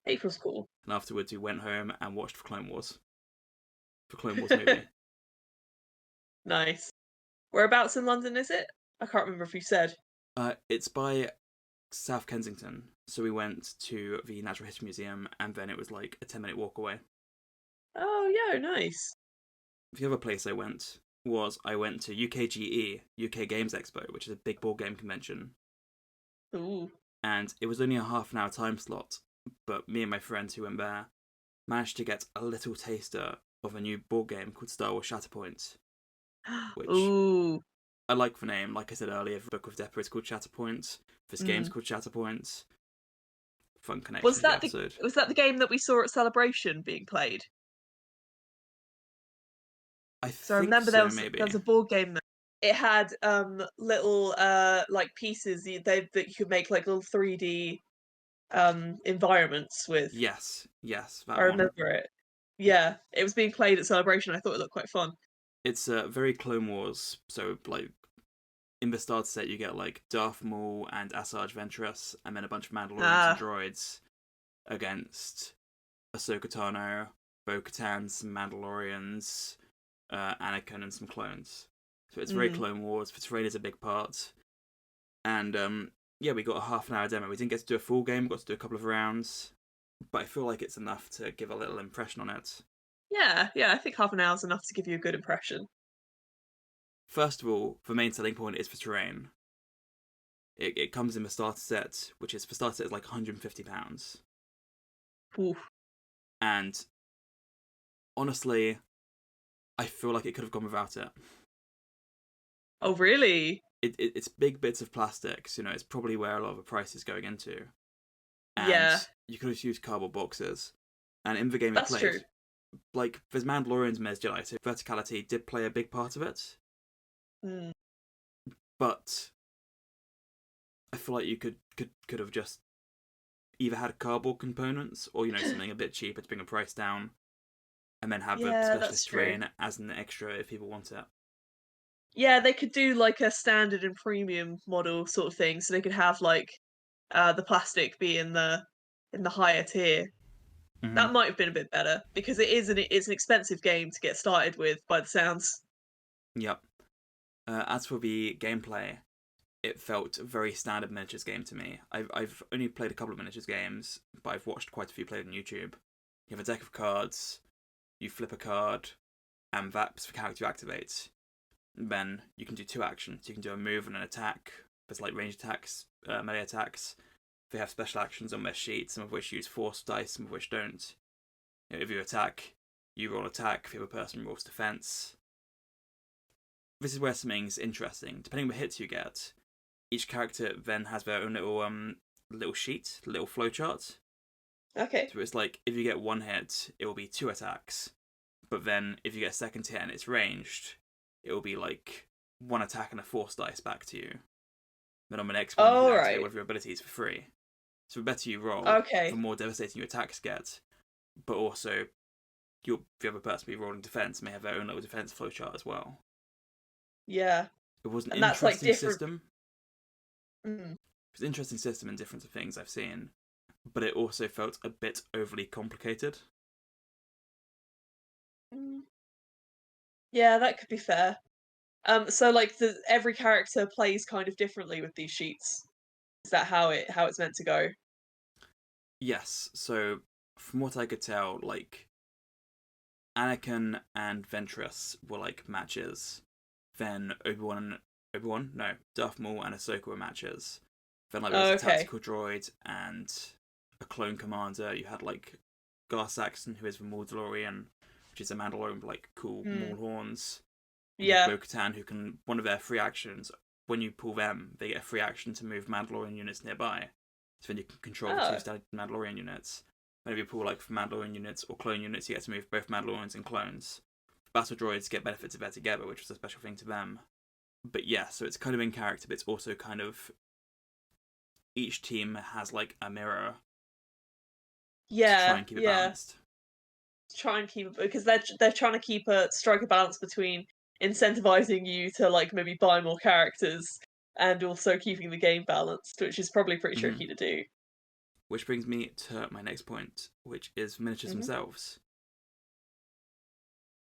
April's cool. And afterwards we went home and watched the Clone Wars movie. Nice. Whereabouts in London is it? I can't remember if you said. It's by South Kensington, so we went to the Natural History Museum, and then it was like a 10-minute walk away. Oh, yeah, nice. The other place I went to UKGE, UK Games Expo, which is a big board game convention. Ooh. And it was only a half-an-hour time slot, but me and my friends who went there managed to get a little taster of a new board game called Star Wars Shatterpoint. Which Ooh. I like the name. Like I said earlier, the Book of Boba Fett is called Shatterpoint. This game's called Shatterpoint. fun connection Was to the that episode. was that the game that we saw at Celebration being played? I So I think remember so, there maybe. was a board game that it had little like pieces that you could make like little 3D environments with. Yes, I that one. remember it. Yeah, it was being played at Celebration. I thought it looked quite fun. It's very Clone Wars. So like in the starter set, you get like Darth Maul and Asajj Ventress, and then a bunch of Mandalorians and Ah, droids against Ahsoka Tano, Bo-Katan, some Mandalorians, Anakin, and some clones. So it's very mm. Clone Wars. The terrain is a big part, and yeah, we got a half an hour demo. We didn't get to do a full game. We got to do a couple of rounds, but I feel like it's enough to give a little impression on it. Yeah. I think half an hour is enough to give you a good impression. First of all, the main selling point is the terrain. It comes in the starter set, which is the starter set is like £150, Oof. and honestly, I feel like it could have gone without it. Oh, really? It's big bits of plastics, you know, it's probably where a lot of the price is going into. And Yeah, you could have used cardboard boxes. And in the game it that's true. played, like, there's Mandalorians and there's Jedi, so verticality did play a big part of it. Mm. But I feel like you could have just either had cardboard components or, you know, something a bit cheaper to bring the price down, and then have the Yeah, that's specialist true. terrain as an extra if people want it. Yeah, they could do like a standard and premium model sort of thing, so they could have like the plastic be in the higher tier. Mm-hmm. That might have been a bit better because it's an expensive game to get started with by the sounds. Yep. As for the gameplay, it felt a very standard miniatures game to me. I've only played a couple of miniatures games, but I've watched quite a few played on YouTube. You have a deck of cards, you flip a card, and that's the character you activate. Then you can do two actions. You can do a move and an attack. There's like range attacks, melee attacks. They have special actions on their sheet, some of which use force dice, some of which don't. You know, if you attack, you roll attack, the other person rolls defense. This is where something's interesting. Depending on the hits you get, each character then has their own little sheet, little flowchart. Okay. So it's like if you get one hit, it will be two attacks. But then if you get a second hit and it's ranged, it will be like one attack and a force dice back to you. Then on the next one, you can All activate right. one of your abilities for free. So the better you roll, the Okay. more devastating your attacks get. But also, the other person be rolling defense may have their own little defense flowchart as well. Yeah. It was an And that's like interesting different. system. Mm. It was an interesting system and different to things I've seen, but it also felt a bit overly complicated. Mm. Yeah, that could be fair. So like every character plays kind of differently with these sheets. Is that how it's meant to go? Yes, so from what I could tell, like Anakin and Ventress were like matches. Then Obi-Wan, no, Darth Maul and Ahsoka were matches. Then like there was Oh, a okay. tactical droid and a clone commander. You had like Gar Saxon, who is the Mandalorian, which is a Mandalorian with like cool Mm. maul horns. And you have Yeah. Bo-Katan, who can one of their free actions. When you pull them, they get a free action to move Mandalorian units nearby. So then you can control the two Oh. standard Mandalorian units. Whenever you pull like Mandalorian units or clone units, you get to move both Mandalorians and clones. Battle droids get benefits if they're together, which was a special thing to them. But yeah, so it's kind of in character, but it's also kind of each team has like a mirror to try Yeah. and keep it Yeah. balanced. Try and keep because they're trying to keep a strike a balance between incentivizing you to like maybe buy more characters and also keeping the game balanced, which is probably pretty Mm-hmm. tricky to do. Which brings me to my next point, which is miniatures Hmm. themselves.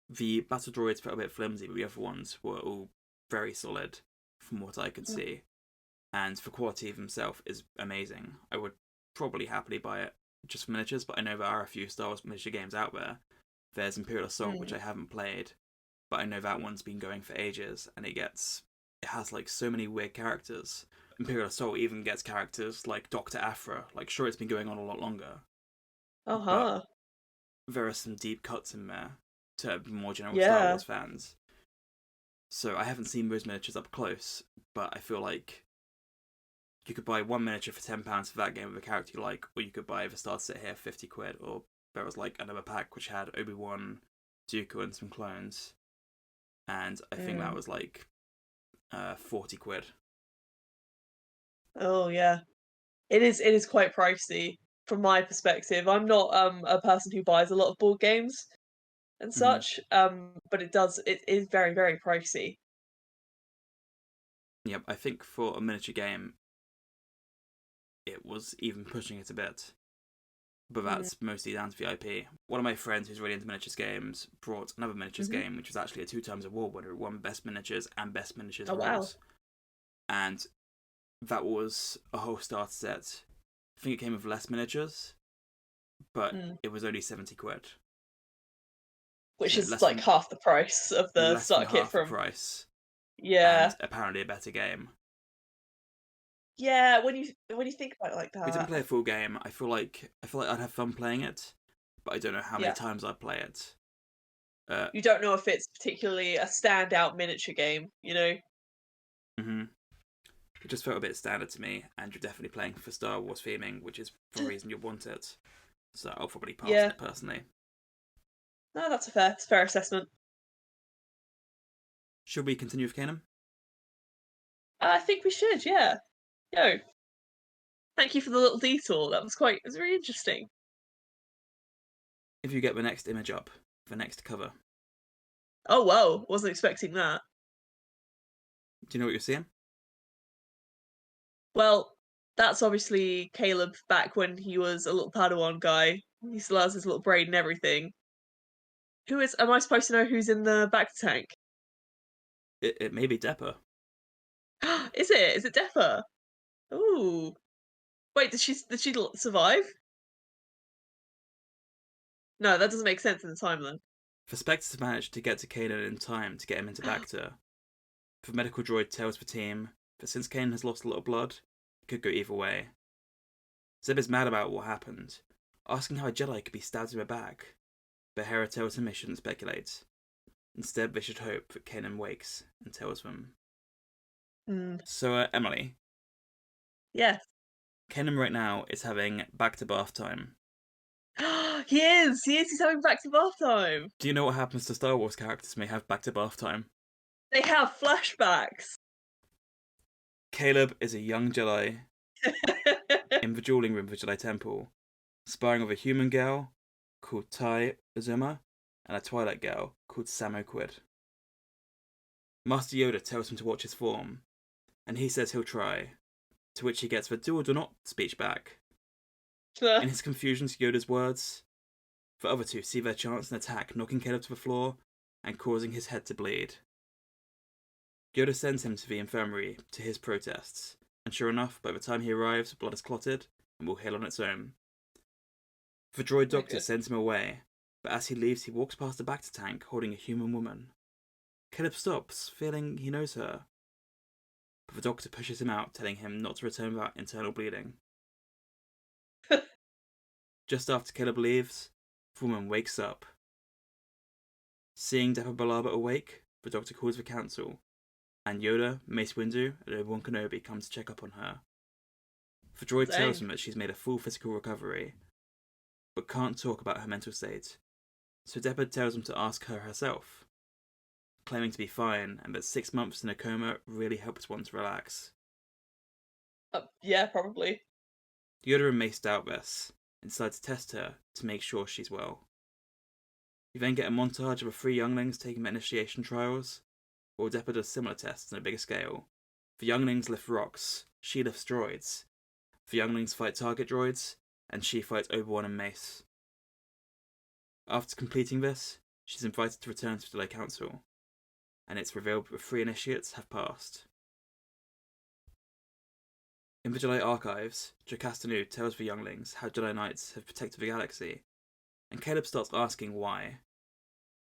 The battle droids felt a bit flimsy, but the other ones were all very solid from what I could see. And the quality of himself is amazing. I would probably happily buy it just for miniatures, but I know there are a few Star Wars miniature games out there. There's Imperial Assault, which Mm. I haven't played, but I know that one's been going for ages, and it has like so many weird characters. Imperial Assault even gets characters like Dr. Aphra. Like, sure, it's been going on a lot longer, Uh but huh. there are some deep cuts in there to more general Star Yeah. Wars fans. So I haven't seen those miniatures up close, but I feel like you could buy one miniature for £10 for that game of a character you like, or you could buy the starter set here for £50, or there was like another pack which had Obi-Wan, Dooku, and some clones, and I think that was like £40. Oh yeah, it is. It is quite pricey from my perspective. I'm not a person who buys a lot of board games and Mm-hmm. such. But it is very very pricey. Yep, I think for a miniature game, it was even pushing it a bit. But Mm. that's mostly down to the IP. One of my friends who's really into miniatures games brought another miniatures Hmm. game, which was actually a 2 times award winner. It won Best Miniatures and Best Miniatures Oh wow. Rules. And that was a whole starter set. I think it came with less miniatures, but Mm. it was only £70. Which So is like half the price of the less than starter kit half the from. price, and Yeah. apparently a better game. Yeah, when you think about it like We didn't that. play a full game. I feel like I'd have fun playing it, but I don't know how many Yeah. times I'd play it. You don't know if it's particularly a standout miniature game, you know? Mm-hmm. It just felt a bit standard to me, and you're definitely playing for Star Wars theming, which is the reason you want it. So I'll probably pass on Yeah. it personally. No, it's a fair assessment. Should we continue with Kanan? I think we should, yeah. Yo, thank you for the little detour. It was very interesting. If you get the next image up, the next cover, Oh, whoa, wasn't expecting that. do you know what you're seeing? Well, that's obviously Caleb back when he was a little Padawan guy. He still has his little braid and everything. Am I supposed to know who's in the back tank? It may be Depper. Is it? Is it Deffa? Ooh. Wait, did she survive? No, that doesn't make sense in the timeline. For Spectre to manage to get to Kanan in time to get him into Bacta, for medical droid tells the team that since Kanan has lost a lot of blood, it could go either way. Zeb is mad about what happened, asking how a Jedi could be stabbed in the back, but Hera tells him they shouldn't speculate. Instead, they should hope that Kanan wakes and tells them. Hmm. So, Emily, Yes. Kanan right now is having back to bath time. He is. He is. He's having back to bath time. Do you know what happens to Star Wars characters may have back to bath time? They have flashbacks. Caleb is a young Jedi in the dueling room of the Jedi Temple, sparring with a human girl called Tai Azuma and a Twilight girl called Samo Quid. Master Yoda tells him to watch his form, and he says he'll try, to which he gets the do or do not speech back. In his confusion to Yoda's words, the other two see their chance and attack, knocking Caleb to the floor and causing his head to bleed. Yoda sends him to the infirmary to his protests, and sure enough, by the time he arrives, blood is clotted and will heal on its own. The droid doctor Okay. sends him away, but as he leaves, he walks past a Bacta tank holding a human woman. Caleb stops, feeling he knows her, but the doctor pushes him out, telling him not to return without internal bleeding. Just after Caleb leaves, the woman wakes up. Seeing Depa Billaba awake, the doctor calls the council, and Yoda, Mace Windu, and Obi-Wan Kenobi come to check up on her. The droid tells Dang. him that she's made a full physical recovery, but can't talk about her mental state, so Depa tells him to ask her herself, claiming to be fine and that 6 months in a coma really helps one to relax. Yeah, probably. Yoda and Mace doubt this and decide to test her to make sure she's well. You then get a montage of the three younglings taking their initiation trials, while Depa does similar tests on a bigger scale. The younglings lift rocks, she lifts droids. The younglings fight target droids, and she fights Obi-Wan and Mace. After completing this, she's invited to return to the Jedi Council, and it's revealed that the three initiates have passed. In the Jedi Archives, Jocasta tells the younglings how Jedi Knights have protected the galaxy, and Caleb starts asking why.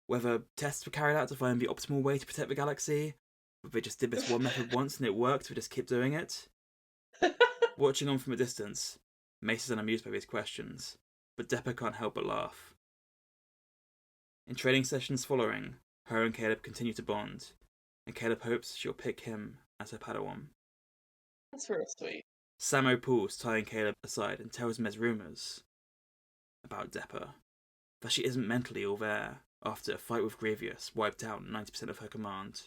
Whether tests were carried out to find the optimal way to protect the galaxy, whether they just did this one method once and it worked, we just keep doing it. Watching on from a distance, Mace is unamused by these questions, but Depa can't help but laugh. In training sessions following, her and Caleb continue to bond, and Caleb hopes she'll pick him as her Padawan. That's real sweet. Samo pulls, tying Caleb aside, and tells him there's rumours about Deppa, that she isn't mentally all there after a fight with Grievous wiped out 90% of her command.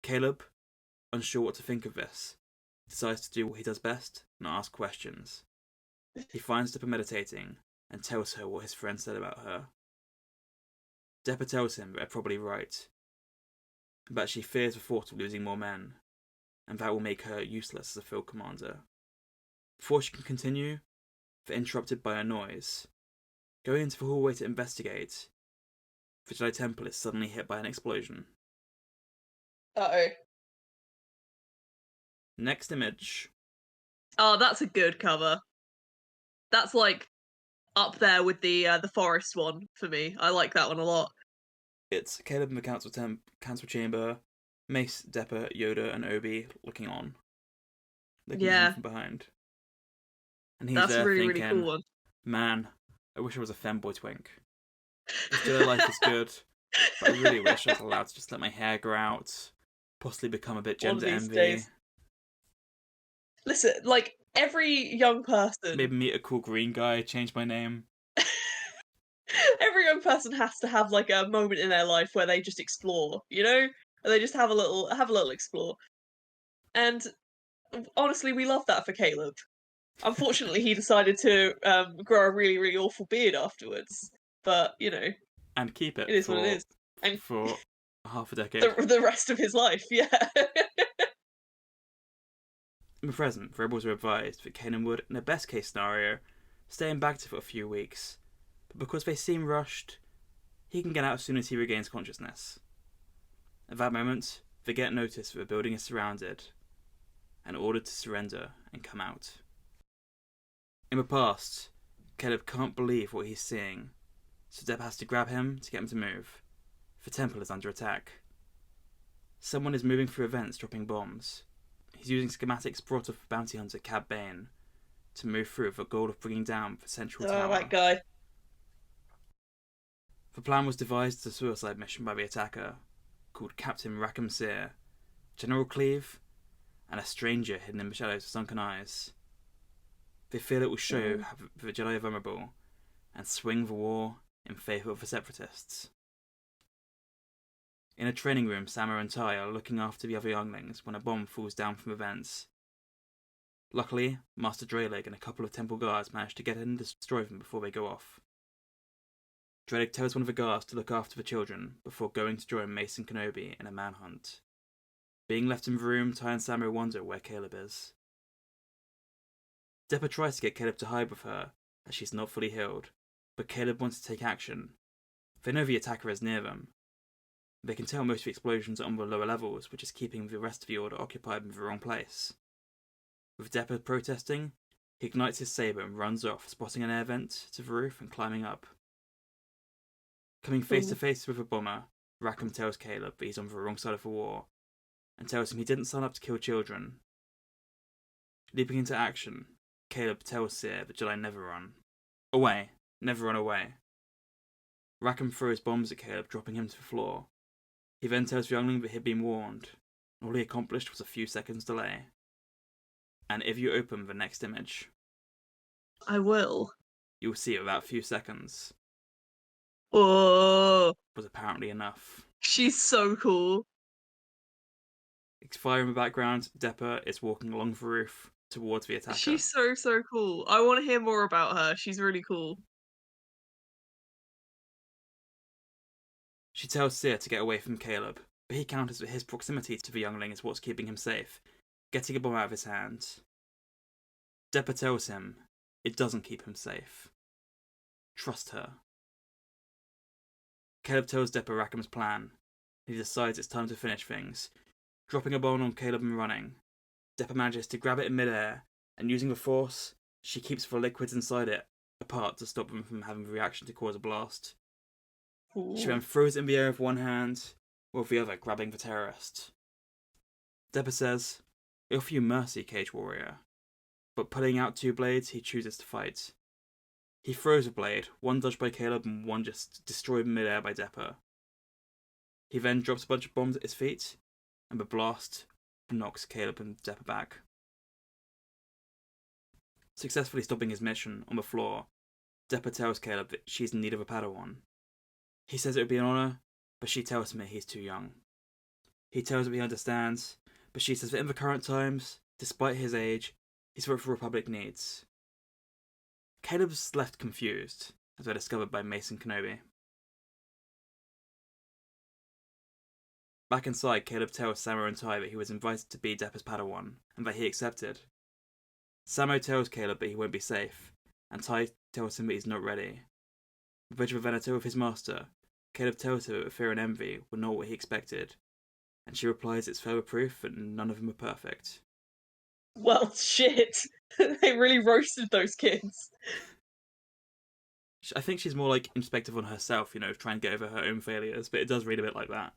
Caleb, unsure what to think of this, decides to do what he does best and ask questions. He finds Deppa meditating and tells her what his friend said about her. Deppa tells him that they're probably right, but she fears the thought of losing more men, and that will make her useless as a field commander. Before she can continue, they're interrupted by a noise. Going into the hallway to investigate, the Jedi Temple is suddenly hit by an explosion. Uh-oh. Next image. Oh, that's a good cover. That's like up there with the forest one for me. I like that one a lot. It's Caleb in the council chamber, Mace, Deppa, Yoda, and Obi looking on. Looking at him from behind. And he's that's there really, thinking, really cool one. Man, I wish I was a femboy twink. This Jedi life is good, but I really wish I was allowed to just let my hair grow out, possibly become a bit gender envy. Days. Listen, like, every young person... Maybe meet a cool green guy, change my name. Every young person has to have, like, a moment in their life where they just explore, you know? And they just have a little explore. And, honestly, we love that for Caleb. Unfortunately, he decided to grow a really, really awful beard afterwards. But, you know... And keep it. It is what it is. And for half a decade. The rest of his life, yeah. In the present, the rebels were advised that Kanan would, in a best case scenario, stay in Baghdad for a few weeks, but because they seem rushed, he can get out as soon as he regains consciousness. At that moment, they get notice that the building is surrounded, and ordered to surrender and come out. In the past, Caleb can't believe what he's seeing, so Deb has to grab him to get him to move. The temple is under attack. Someone is moving through events, dropping bombs. He's using schematics brought off bounty hunter Cad Bane to move through with the goal of bringing down the central tower. Oh, that guy. The plan was devised as a suicide mission by the attacker, called Captain Rackham Seer, General Cleve, and a stranger hidden in the shadows of sunken eyes. They feel it will show how the Jedi are vulnerable and swing the war in favour of the Separatists. In a training room, Sama and Tai are looking after the other younglings when a bomb falls down from the vents. Luckily, Master Dreylig and a couple of temple guards manage to get in and destroy them before they go off. Dreylig tells one of the guards to look after the children before going to join Mace and Kenobi in a manhunt. Being left in the room, Tai and Sama wonder where Caleb is. Deppa tries to get Caleb to hide with her, as she's not fully healed, but Caleb wants to take action. They know the attacker is near them. They can tell most of the explosions are on the lower levels, which is keeping the rest of the Order occupied in the wrong place. With Deppa protesting, he ignites his saber and runs off, spotting an air vent to the roof and climbing up. Coming face to face with a bomber, Rackham tells Caleb that he's on the wrong side of the war, and tells him he didn't sign up to kill children. Leaping into action, Caleb tells Seer that Jedi never run. Away. Never run away. Rackham throws bombs at Caleb, dropping him to the floor. He then tells the youngling that he'd been warned. All he accomplished was a few seconds' delay. And if you open the next image... I will. You'll see that that few seconds... Oh, was apparently enough. She's so cool. Fire in the background, Deppa is walking along the roof towards the attacker. She's so cool. I want to hear more about her. She's really cool. She tells Seer to get away from Caleb, but he counters that his proximity to the youngling is what's keeping him safe, getting a bomb out of his hand. Deppa tells him it doesn't keep him safe. Trust her. Caleb tells Deppa Rackham's plan. He decides it's time to finish things. Dropping a bomb on Caleb and running, Deppa manages to grab it in midair, and using the Force, she keeps the liquids inside it apart to stop them from having the reaction to cause a blast. Ooh. She then throws it in the air with one hand, with the other grabbing the terrorist. Deppa says, "I offer you mercy, Cage Warrior." But pulling out two blades, he chooses to fight. He throws a blade, one dodged by Caleb and one just destroyed midair by Deppa. He then drops a bunch of bombs at his feet, and the blast knocks Caleb and Deppa back. Successfully stopping his mission on the floor, Deppa tells Caleb that she's in need of a Padawan. He says it would be an honour, but she tells him that he's too young. He tells her he understands, but she says that in the current times, despite his age, he's what the Republic needs. Caleb's left confused, as they're discovered by Mason Kenobi. Back inside, Caleb tells Samo and Ty that he was invited to be Deppa's Padawan, and that he accepted. Samo tells Caleb that he won't be safe, and Ty tells him that he's not ready. With Bridge of Venator with his master, Caleb tells her that fear and envy were not what he expected, and she replies it's further proof that none of them are perfect. Well, shit. They really roasted those kids. I think she's more like introspective on herself, trying to get over her own failures, but it does read a bit like that.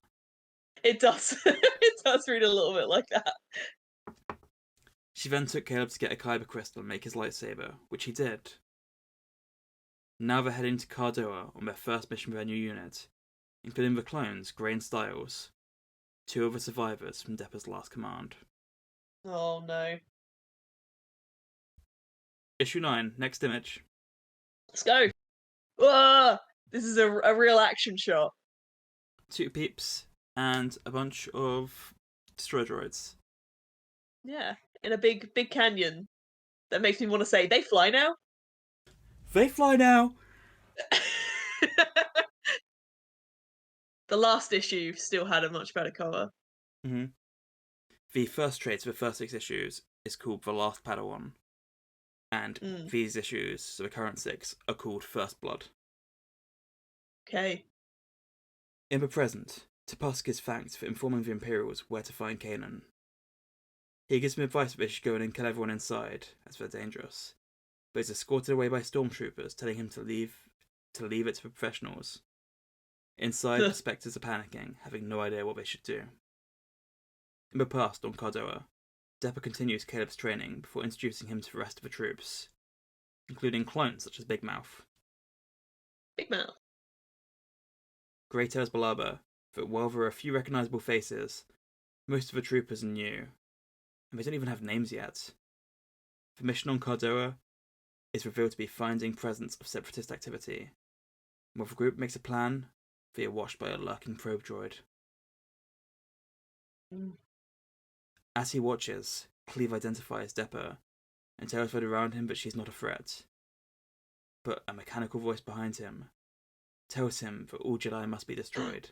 It does. It does read a little bit like that. She then took Caleb to get a Kyber crystal and make his lightsaber, which he did. Now they're heading to Cardoa on their first mission with their new unit, including the clones, Grey and Styles, two of the survivors from Deppa's last command. Oh no. Issue 9, next image. Let's go. Whoa! This is a real action shot. Two peeps and a bunch of destroyer droids. Yeah, in a big canyon. That makes me want to say, they fly now? They fly now! The last issue still had a much better cover. Mm-hmm. The first trade to the first 6 issues is called The Last Padawan. And these issues, so the current 6, are called First Blood. Okay. In the present, Tusk is thanked for informing the Imperials where to find Kanan. He gives them advice that they should go in and kill everyone inside, as they're dangerous, but is escorted away by stormtroopers telling him to leave it to the professionals. Inside, the Spectres are panicking, having no idea what they should do. In the past, on Cardoa, Deppa continues Caleb's training before introducing him to the rest of the troops, including clones such as Big Mouth. Big Mouth. Grey tells Balaba that while there are a few recognisable faces, most of the troopers are new, and they don't even have names yet. The mission on Cardoa is revealed to be finding presence of separatist activity, and while the group makes a plan, they are watched by a lurking probe droid. As he watches, Cleve identifies Deppa and tells those around him that she's not a threat. But a mechanical voice behind him tells him that all Jedi must be destroyed.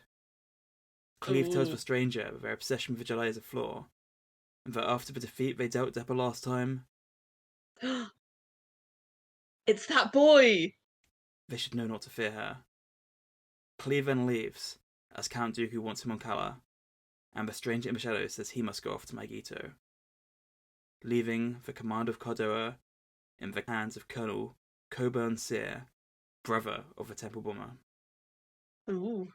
Cleve tells the stranger that their obsession with the Jedi is a flaw, and that after the defeat they dealt Deppa last time, it's that boy! They should know not to fear her. Cleve then leaves, as Count Dooku wants him on Kala, and the stranger in the shadows says he must go off to Magito, leaving the command of Cardoa in the hands of Colonel Coburn Sear, brother of the Temple Bomber. Ooh.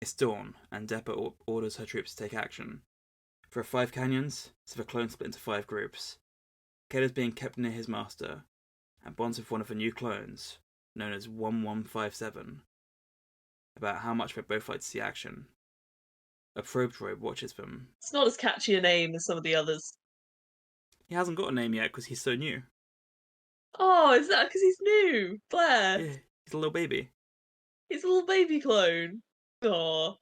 It's dawn, and Deppa orders her troops to take action. There are 5 canyons, so the clones split into 5 groups. Caleb's being kept near his master, and bonds with one of the new clones, known as 1157, about how much they'd both like to see action. A probe droid watches them. It's not as catchy a name as some of the others. He hasn't got a name yet because he's so new. Oh, is that because he's new? Bless. Yeah, he's a little baby. He's a little baby clone. Aww.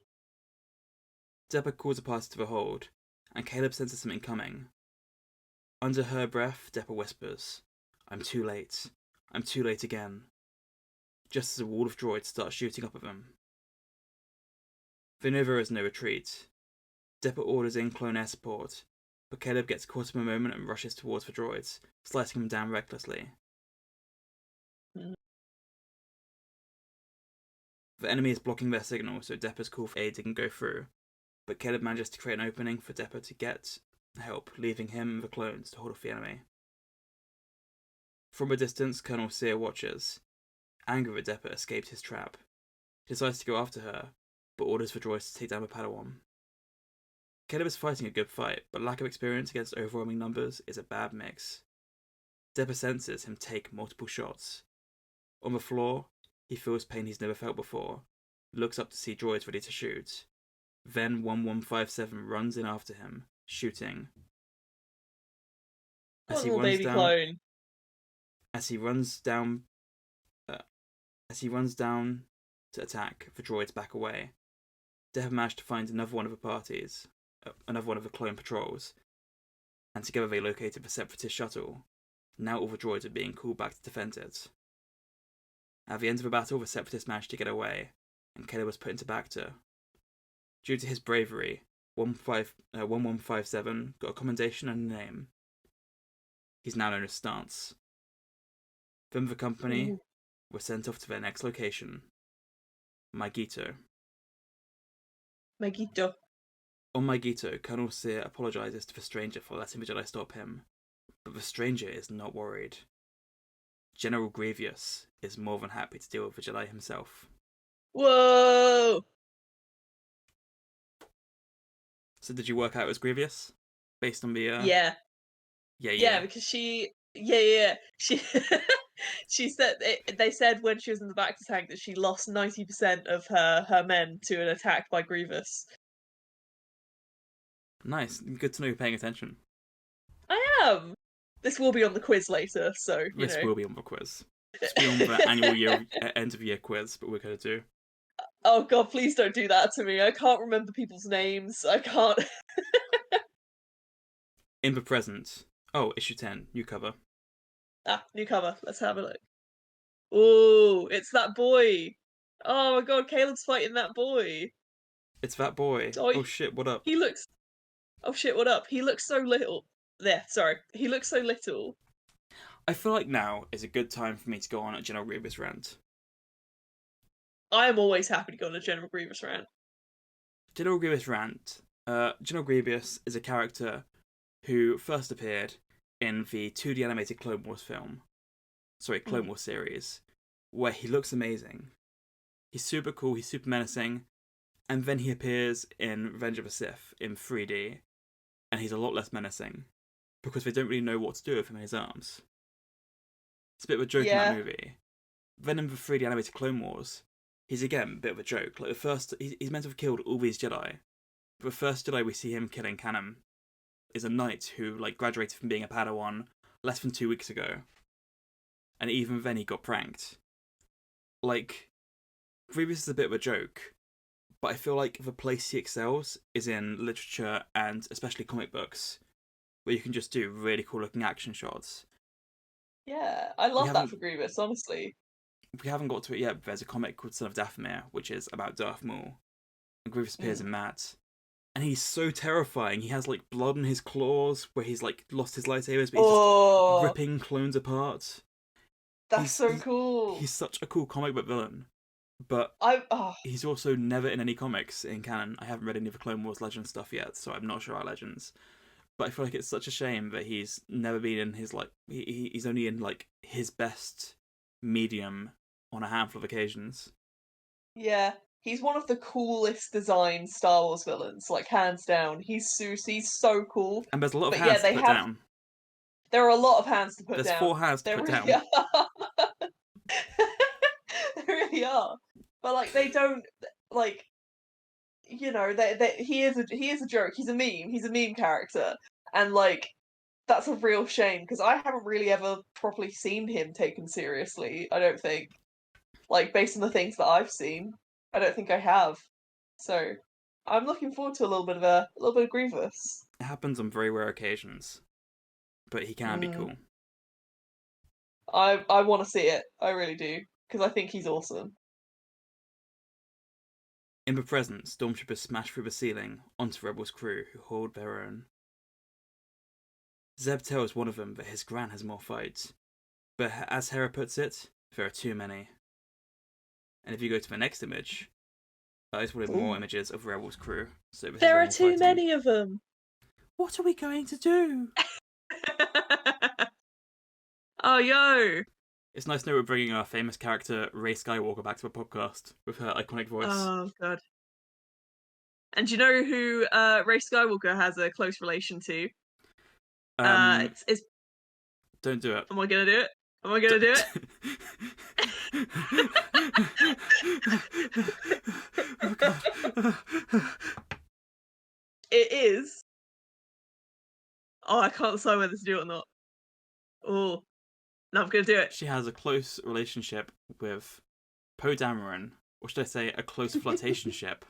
Deppa calls a party to the hold, and Caleb senses something coming. Under her breath, Deppa whispers, "I'm too late. I'm too late again." Just as a wall of droids starts shooting up at them. They know there is no retreat. Deppa orders in clone air support, but Caleb gets caught in a moment and rushes towards the droids, slicing them down recklessly. The enemy is blocking their signal, so Deppa's call for aid didn't go through, but Caleb manages to create an opening for Deppa to get help, leaving him and the clones to hold off the enemy. From a distance, Colonel Sear watches. Angry that Deppa escaped his trap, he decides to go after her, but orders the droids to take down the Padawan. Caleb is fighting a good fight, but lack of experience against overwhelming numbers is a bad mix. Deppa senses him take multiple shots. On the floor, he feels pain he's never felt before, looks up to see droids ready to shoot. Then 1157 runs in after him, shooting. As What he little runs baby down, clone? as he runs down, uh, as he runs down to attack, the droids back away. They have managed to find another one of the parties, another one of the clone patrols, and together they located the Separatist shuttle. Now all the droids are being called back to defend it. At the end of the battle, the Separatists managed to get away, and Caleb was put into Bacta. Due to his bravery, 1157 got a commendation and a name. He's now known as Stance. Then the company Ooh. were sent off to their next location, Maigito. Megito. On Maigito, Colonel Sear apologizes to the stranger for letting the Jedi stop him, but the stranger is not worried. General Grievous is more than happy to deal with the Jedi himself. Whoa! So did you work out it was Grievous? Based on the, Yeah. Yeah, because she... Yeah. She... she said... They said when she was in the back to tank that she lost 90% of her men to an attack by Grievous. Nice. Good to know you're paying attention. I am! This will be on the quiz later, so, you This know. will be on the quiz. This will be on the annual year end of year quiz, but we're going to do. Oh god, please don't do that to me. I can't remember people's names. I can't... In the present. Oh, issue 10, new cover. New cover. Let's have a look. Ooh, it's that boy. Oh my god, Caleb's fighting that boy. It's that boy. Oh, Oh shit, what up? he looks... Oh shit, what up? He looks so little. There, sorry. He looks so little. I feel like now is a good time for me to go on a General Grievous rant. I am always happy to go on a General Grievous rant. General Grievous rant. General Grievous is a character who first appeared in the 2D animated Clone Wars film. Sorry, Clone Wars series, where he looks amazing. He's super cool, he's super menacing, and then he appears in Revenge of the Sith in 3D, and he's a lot less menacing, because they don't really know what to do with him in his arms. It's a bit of a joke in that movie. Then in the 3D animated Clone Wars, he's again a bit of a joke. Like the first, he's meant to have killed all these Jedi. But the first Jedi we see him killing Kanan is a knight who like graduated from being a Padawan less than 2 weeks ago, and even then he got pranked. Like, Grievous is a bit of a joke, but I feel like the place he excels is in literature and especially comic books, where you can just do really cool looking action shots. Yeah, I love that for Grievous, honestly. We haven't got to it yet, but there's a comic called Son of Dathomir, which is about Darth Maul. And Grievous appears in that. And he's so terrifying. He has like blood on his claws where he's like lost his lightsabers, but he's just ripping clones apart. That's so cool. He's such a cool comic book villain. But he's also never in any comics in canon. I haven't read any of the Clone Wars Legends stuff yet, so I'm not sure about Legends. But I feel like it's such a shame that he's never been in his like he's only in like his best medium on a handful of occasions. Yeah, he's one of the coolest designed Star Wars villains, like hands down. He's so cool. And there's a lot of hands to put down. There are a lot of hands to put down. There's 4 hands to put down. They really are. But like they don't like, you know, he is a joke. He's a meme. He's a meme character, and like that's a real shame because I haven't really ever properly seen him taken seriously. I don't think, like based on the things that I've seen, I don't think I have. So I'm looking forward to a little bit of Grievous. It happens on very rare occasions, but he can be cool. I want to see it. I really do because I think he's awesome. In the present, stormtroopers smash through the ceiling onto Rebels' crew who hold their own. Zeb tells one of them that his Gran has more fights, but as Hera puts it, there are too many. And if you go to the next image, that is one of more images of Rebels' crew. So there are too many of them. What are we going to do? Oh, yo! It's nice to know we're bringing our famous character Rey Skywalker back to a podcast with her iconic voice. Oh, God. And do you know who Rey Skywalker has a close relation to? It's... Don't do it. Am I gonna do it? Am I gonna do it? Oh, God. It is... Oh, I can't decide whether to do it or not. Oh, no, I'm gonna do it. She has a close relationship with Poe Dameron, or should I say, a close flirtationship.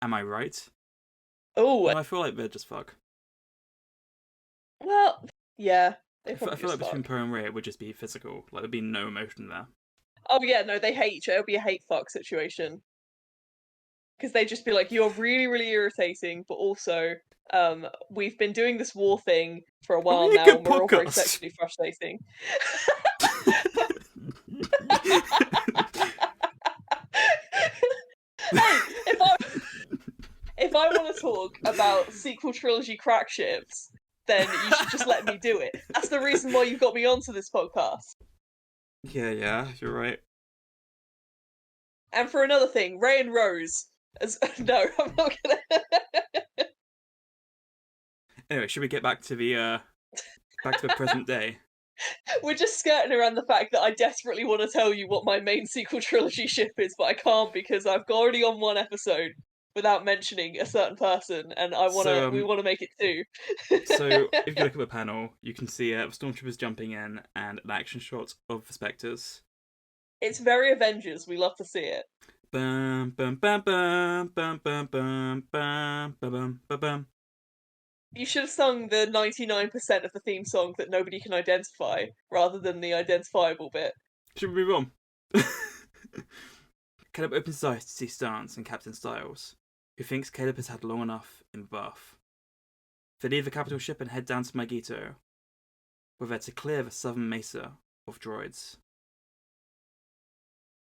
Am I right? Oh, No, I feel like they're just fuck. well, yeah, they I probably feel just like between fuck. Poe and Rey, it would just be physical. Like, there'd be no emotion there. Oh yeah, no, they hate each other. It'll be a hate fuck situation. Because they'd just be like, you're really, really irritating, but also, we've been doing this war thing for a Are while we a now, good and we're all very podcast? sexually frustrating. Hey, if I want to talk about sequel trilogy crack ships, then you should just let me do it. That's the reason why you've got me onto this podcast. Yeah, you're right. And for another thing, Ray and Rose. As no, I'm not gonna. Anyway, should we get back to the present day? We're just skirting around the fact that I desperately want to tell you what my main sequel trilogy ship is, but I can't because I've already on one episode without mentioning a certain person, and So we wanna make it two. so if you look at the panel, you can see stormtroopers jumping in and an action shot of the specters. It's very Avengers. We love to see it. Bum bum bum bum bum bum bum bum bum bum bum. You should have sung the 99% of the theme song that nobody can identify, rather than the identifiable bit. Should we move on? Caleb opens his eyes to see Stance and Captain Styles, who thinks Caleb has had long enough in the bath. They leave the capital ship and head down to Magito, where they're to clear the southern mesa of droids.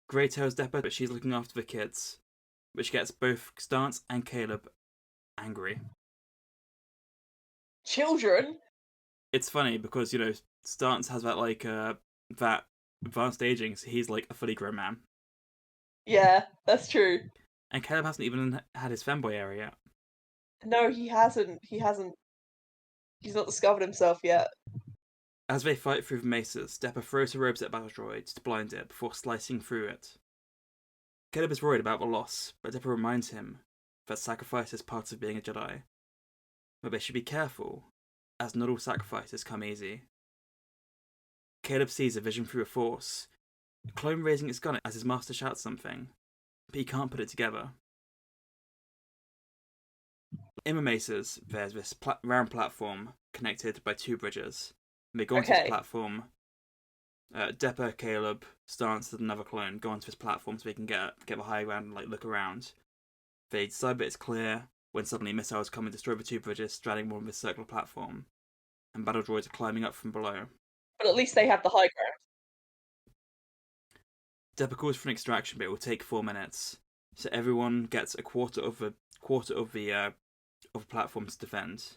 Grey tells Depper that she's looking after the kids, which gets both Stance and Caleb angry. Children? It's funny because, Stance has that advanced aging, so he's like a fully grown man. Yeah, that's true. And Caleb hasn't even had his femboy area yet. No, he hasn't. He hasn't. He's not discovered himself yet. As they fight through the mesas, Depper throws her robes at battle droids to blind it before slicing through it. Caleb is worried about the loss, but Depper reminds him that sacrifice is part of being a Jedi. But they should be careful, as not all sacrifices come easy. Caleb sees a vision through a force, a clone raising its gun as his master shouts something, but he can't put it together. In the mesas, there's this round platform connected by two bridges. And they go onto this platform. Depper, Caleb, Stance, and another clone go onto this platform so they can get the high ground and look around. They decide that it's clear when suddenly missiles come and destroy the two bridges straddling one of this circular platform, and battle droids are climbing up from below. But at least they have the high ground. Depper calls for an extraction, but it will take 4 minutes, so everyone gets a quarter of the platform to defend.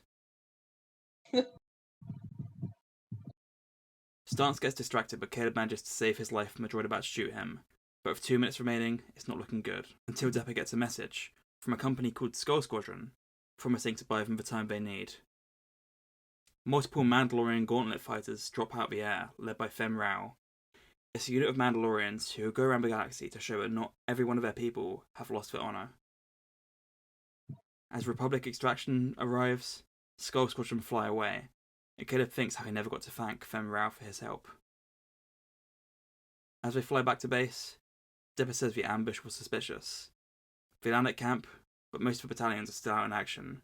Stance gets distracted, but Caleb manages to save his life from a droid about to shoot him. But with 2 minutes remaining, it's not looking good, until Depper gets a message from a company called Skull Squadron, promising to buy them the time they need. Multiple Mandalorian gauntlet fighters drop out of the air, led by Fem Rao. It's a unit of Mandalorians who go around the galaxy to show that not every one of their people have lost their honour. As Republic extraction arrives, Skull Squadron fly away, and Caleb thinks how he never got to thank Fem Rao for his help. As they fly back to base, Dipper says the ambush was suspicious. They land at camp, but most of the battalions are still out in action.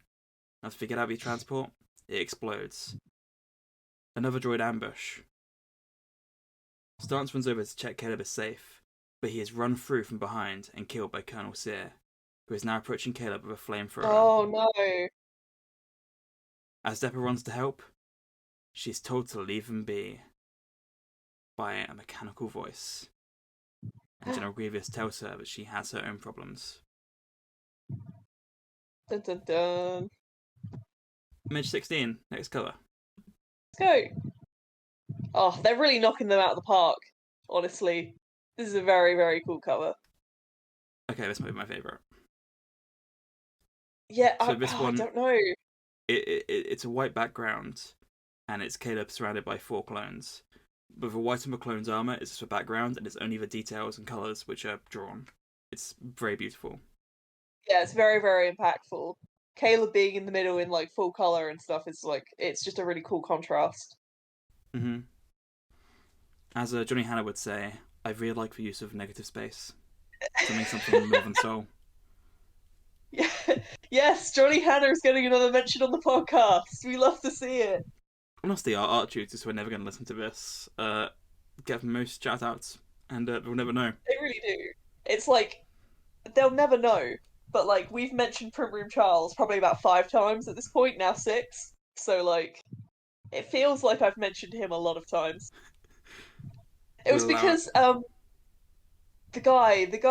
As they get out of the transport, it explodes. Another droid ambush. Stance runs over to check Caleb is safe, but he is run through from behind and killed by Colonel Sear, who is now approaching Caleb with a flamethrower. Oh no. As Depper runs to help, she's told to leave them be by a mechanical voice. And General Grievous tells her that she has her own problems. Dun dun dun. Image 16, next cover. Let's go. Oh, they're really knocking them out of the park, honestly. This is a very, very cool cover. Okay, this might be my favourite. Yeah, So this one, I don't know. It's a white background, and it's Caleb surrounded by 4 clones. But the white on the clone's armour is just the background, and it's only the details and colours which are drawn. It's very beautiful. Yeah, it's very, very impactful. Caleb being in the middle in full colour and stuff is it's just a really cool contrast. Mm-hmm. As Johnny Hanna would say, I really like the use of negative space. Something in the Northern Soul. Yeah. Yes, Johnny Hanna is getting another mention on the podcast. We love to see it. Honestly, our art tutors who are never going to listen to this get the most shout outs, and they'll never know. They really do. It's like they'll never know. But like we've mentioned Prim Room Charles probably about 5 times at this point, now 6. So like it feels like I've mentioned him a lot of times. It We'll was allow it. because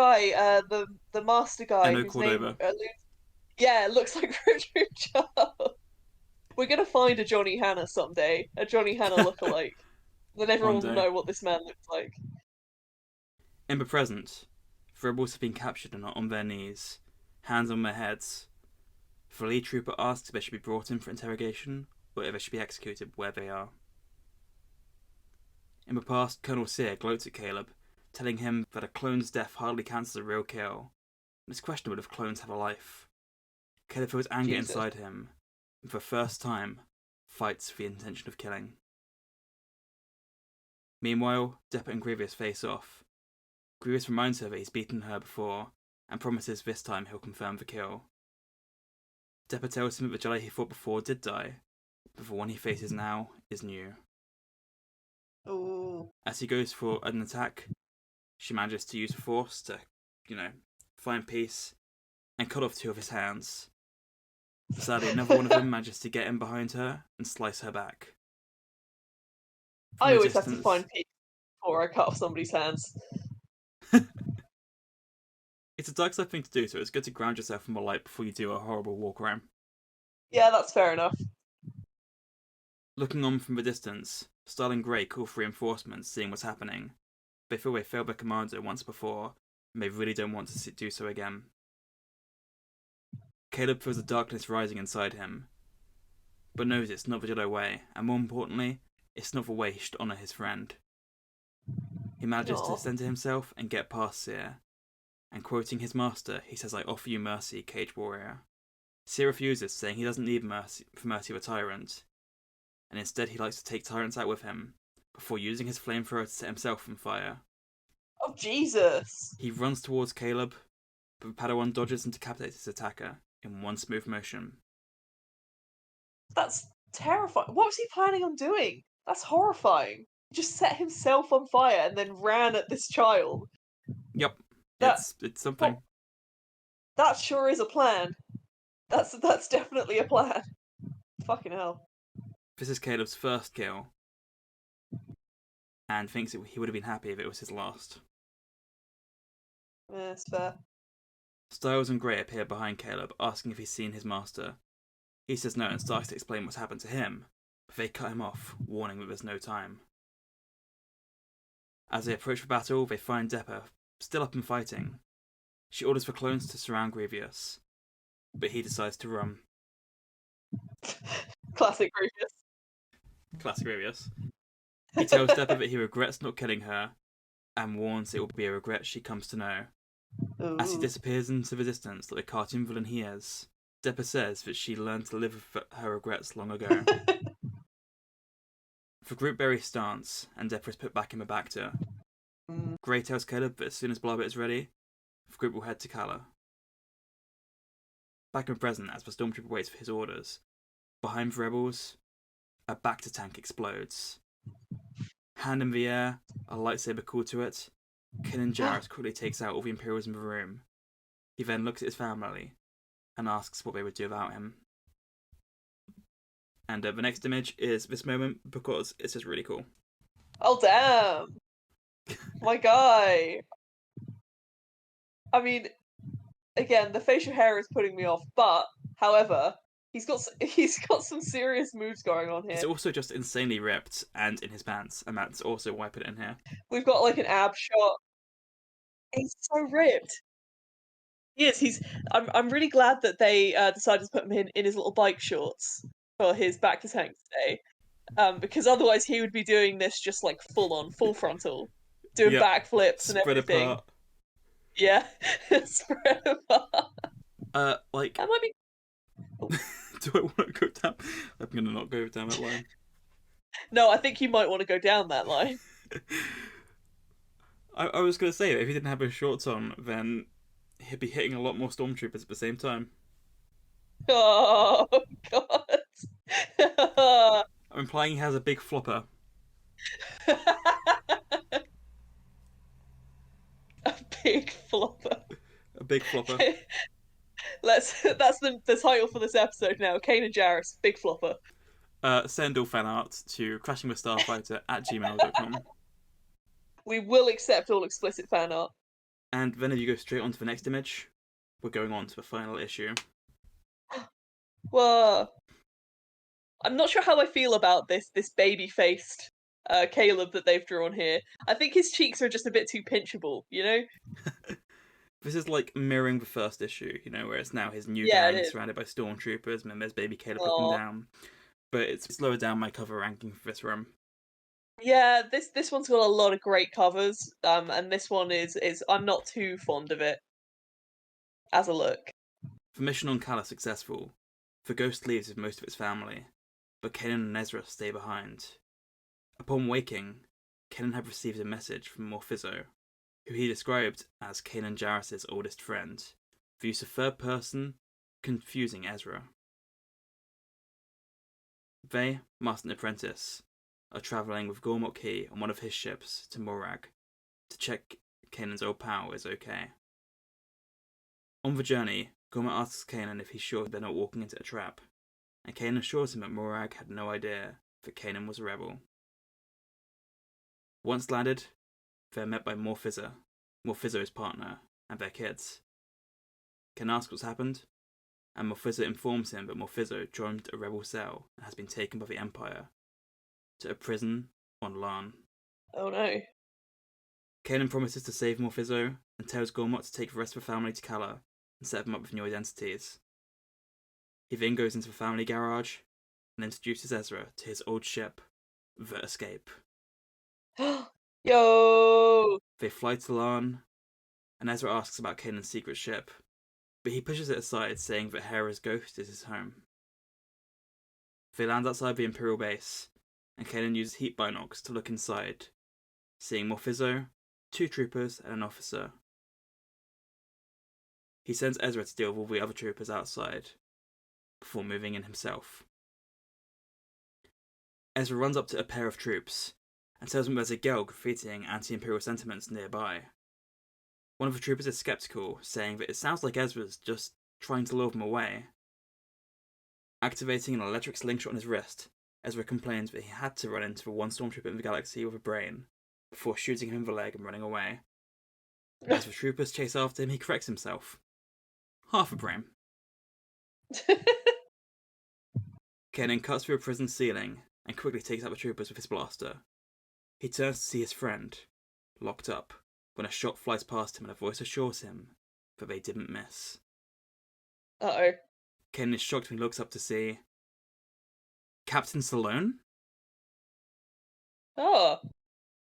the master guy Eno whose name Cordova. yeah, looks like Richard Charles. We're gonna find a Johnny Hanna someday, a Johnny Hanna lookalike. Then One everyone will day. know what this man looks like. In the present, the rebels have been captured and are on their knees, hands on their heads. The lead trooper asks if they should be brought in for interrogation or if they should be executed where they are. In the past, Colonel Sear gloats at Caleb, telling him that a clone's death hardly counts as a real kill, and it's questionable if clones have a life. Caleb feels anger Jesus. inside him, and for the first time, fights for the intention of killing. Meanwhile, Depa and Grievous face off. Grievous reminds her that he's beaten her before, and promises this time he'll confirm the kill. Depa tells him that the Jedi he fought before did die, but the one he faces now is new. Ooh. As he goes for an attack, she manages to use the Force to, find peace and cut off 2 of his hands. Sadly, another one of them manages to get in behind her and slice her back. I always have to find peace before I cut off somebody's hands. It's a dark side thing to do, so it's good to ground yourself in the light before you do a horrible war crime. Yeah, that's fair enough. Looking on from the distance, Starling Grey call for reinforcements, seeing what's happening. They feel they failed their commander once before, and they really don't want to do so again. Caleb feels the darkness rising inside him, but knows it's not the Jedi way, and more importantly, it's not the way he should honour his friend. He manages to center himself and get past Sear, and quoting his master, he says, "I offer you mercy, Cage Warrior." Sear refuses, saying he doesn't need mercy of a tyrant, and instead he likes to take tyrants out with him, before using his flamethrower to set himself on fire. Oh, Jesus! He runs towards Caleb, but the Padawan dodges and decapitates his attacker in one smooth motion. That's terrifying. What was he planning on doing? That's horrifying. He just set himself on fire and then ran at this child. Yep, That, it's something. well, that sure is a plan. That's definitely a plan. Fucking hell. This is Caleb's first kill, and thinks he would have been happy if it was his last. Yeah, it's fair. Styles and Grey appear behind Caleb, asking if he's seen his master. He says no and starts to explain what's happened to him, but they cut him off, warning that there's no time. As they approach the battle, they find Depa still up and fighting. She orders the clones to surround Grievous, but he decides to run. Classic Grievous. Classic Grievous. He tells Depa that he regrets not killing her, and warns it will be a regret she comes to know. Ooh. As he disappears into the distance like the cartoon villain he is, Depa says that she learned to live with her regrets long ago. The group buries stance, and Depa is put back in the Bacta. Grey tells Caleb that as soon as Blobber is ready, the group will head to Kala. Back in the present, as the Stormtrooper waits for his orders, behind the rebels, a Bacta tank explodes. Hand in the air, a lightsaber called to it, Kanan Jarrus quickly takes out all the Imperials in the room. He then looks at his family and asks what they would do without him. And the next image is this moment because it's just really cool. Oh, damn! My guy! I mean, again, the facial hair is putting me off, but, however, he's got some serious moves going on here. He's also just insanely ripped and in his pants, and that's also why I put it in here. We've got like an ab shot. He's so ripped. He is. I'm really glad that they decided to put him in his little bike shorts for his back to tank today. Because otherwise he would be doing this just like full on, full frontal, doing backflips and Spread everything. Apart. Yeah, spread apart. Like. That might be. Do I want to go down? I'm gonna not go down that line. No, I think you might want to go down that line. I was going to say, if he didn't have his shorts on, then he'd be hitting a lot more stormtroopers at the same time. Oh God. I'm implying he has a big flopper. A big flopper. A big flopper. That's the title for this episode now. Kanan Jarrus, big flopper. Send all fan art to crashingthestarfighter@gmail.com. We will accept all explicit fan art. And then if you go straight on to the next image, we're going on to the final issue. Whoa. I'm not sure how I feel about this baby faced Caleb that they've drawn here. I think his cheeks are just a bit too pinchable, you know? This is like mirroring the first issue, where it's now his new Yeah, it gang is. surrounded by stormtroopers, and then there's baby Caleb looking Aw. down. But it's lower down my cover ranking for this run. Yeah, this one's got a lot of great covers, and this one is I'm not too fond of it as a look. The mission on Kala successful. The Ghost leaves with most of its family, but Kanan and Ezra stay behind. Upon waking, Kanan had received a message from Morphizo, who he described as Kanan Jarrus' oldest friend, the use of third person, confusing Ezra. They, Master and Apprentice, are travelling with Gormok Key on one of his ships to Morag to check Kanan's old pal is okay. On the journey, Gormok asks Kanan if he's sure they're not walking into a trap, and Kanan assures him that Morag had no idea that Kanan was a rebel. Once landed, they're met by Morphizo's partner, and their kids. Kanan asks what's happened, and Morphizo informs him that Morphizo joined a rebel cell and has been taken by the Empire to a prison on Larn. Oh no. Kanan promises to save Morphizo and tells Gormok to take the rest of the family to Kala and set them up with new identities. He then goes into the family garage and introduces Ezra to his old ship, the Escape. Yo! They fly to Larn, and Ezra asks about Kanan's secret ship, but he pushes it aside, saying that Hera's ghost is his home. They land outside the Imperial base, and Kanan uses heat binocs to look inside, seeing Morphizo, 2 troopers, and an officer. He sends Ezra to deal with all the other troopers outside, before moving in himself. Ezra runs up to a pair of troops, and tells them there's a girl graffitiing anti-Imperial sentiments nearby. One of the troopers is skeptical, saying that it sounds like Ezra's just trying to lure them away. Activating an electric slingshot on his wrist, Ezra complains that he had to run into the one stormtrooper in the galaxy with a brain, before shooting him in the leg and running away. As the troopers chase after him, he corrects himself. Half a brain. Kanan cuts through a prison ceiling and quickly takes out the troopers with his blaster. He turns to see his friend, locked up, when a shot flies past him and a voice assures him that they didn't miss. Uh-oh. Kanan is shocked when he looks up to see Captain Sloane? Oh.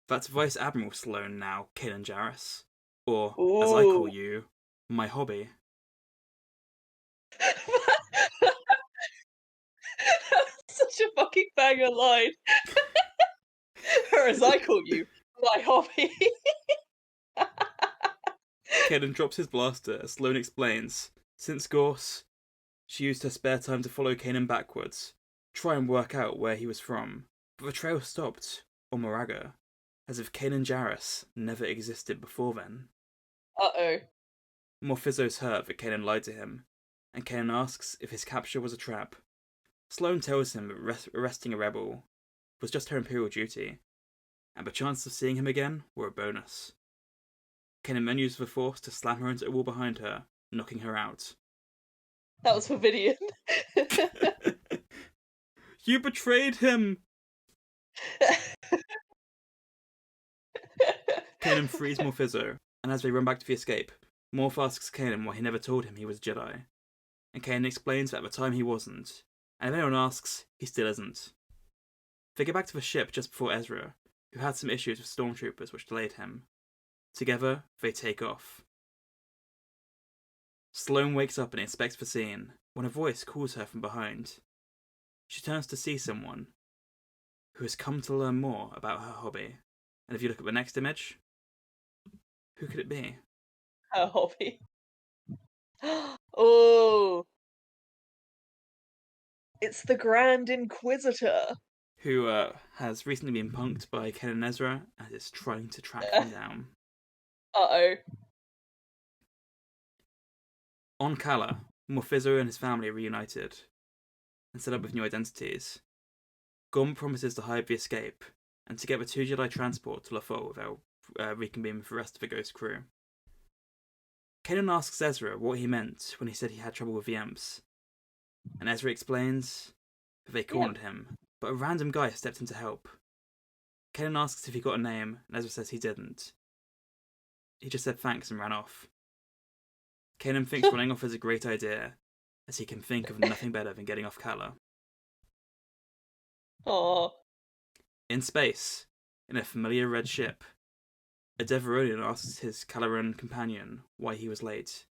That's Vice Admiral Sloane now, Kanan Jarrus. Or, Ooh. as I call you, my hobby. That's such a fucking banger line. Or as I call you, my hobby. Kanan drops his blaster as Sloane explains, since Gorse, she used her spare time to follow Kanan backwards, try and work out where he was from, but the trail stopped on Moraga, as if Kanan Jarrus never existed before then. Uh-oh. Morphizo's hurt that Kanan lied to him, and Kanan asks if his capture was a trap. Sloane tells him that arresting a rebel was just her Imperial duty, and the chances of seeing him again were a bonus. Kanan then uses the Force to slam her into a wall behind her, knocking her out. That was for Vidian. You betrayed him! Kanan frees Morphizo, and as they run back to the escape, Morph asks Kanan why he never told him he was a Jedi. And Kanan explains that at the time he wasn't, and if anyone asks, he still isn't. They get back to the ship just before Ezra, who had some issues with stormtroopers which delayed him. Together, they take off. Sloane wakes up and inspects the scene, when a voice calls her from behind. She turns to see someone who has come to learn more about her hobby, And if you look at the next image, who could it be? Her hobby. Oh, it's the Grand Inquisitor. Who has recently been punked by Kanan Ezra and is trying to track them down. Uh-oh. On Kala, Morphizo and his family are reunited and set up with new identities. Gorm promises to hide the escape and to get the 2 Jedi transport to Lothal without reconvening with the rest of the Ghost crew. Kanan asks Ezra what he meant when he said he had trouble with the Imps, and Ezra explains that they cornered him, but a random guy stepped in to help. Kanan asks if he got a name, and Ezra says he didn't. He just said thanks and ran off. Kanan thinks running off is a great idea, as he can think of nothing better than getting off Kala. Aww. In space, in a familiar red ship, a Deveronian asks his Kalaran companion why he was late.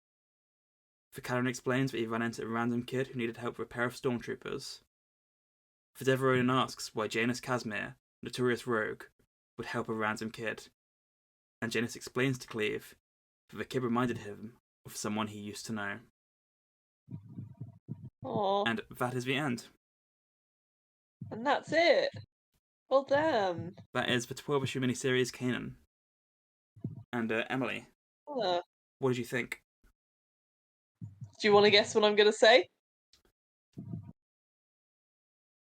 The Kalaran explains that he ran into a random kid who needed help with a pair of stormtroopers. The Deveronian asks why Janus Casimir, notorious rogue, would help a random kid. And Janus explains to Cleve that the kid reminded him of someone he used to know. Aww. And that is the end. And that's it. Well, damn. That is the 12-issue miniseries Kanan. And Emily, what did you think? Do you want to guess what I'm going to say?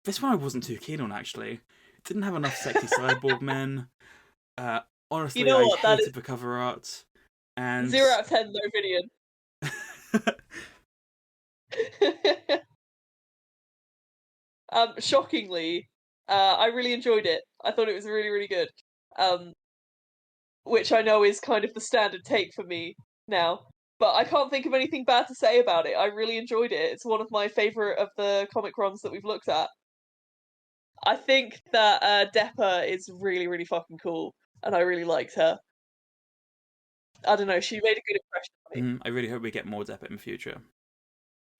This one I wasn't too keen on, actually. It didn't have enough sexy cyborg men. Honestly, You know what, I hated the cover art. And 0 out of 10, no Vidian. Shockingly, I really enjoyed it. I thought it was really, really good. Which I know is kind of the standard take for me now. But I can't think of anything bad to say about it. I really enjoyed it. It's one of my favourite of the comic runs that we've looked at. I think that Deppa is really, really fucking cool, and I really liked her. I don't know, she made a good impression on me. I really hope we get more Deppa in the future.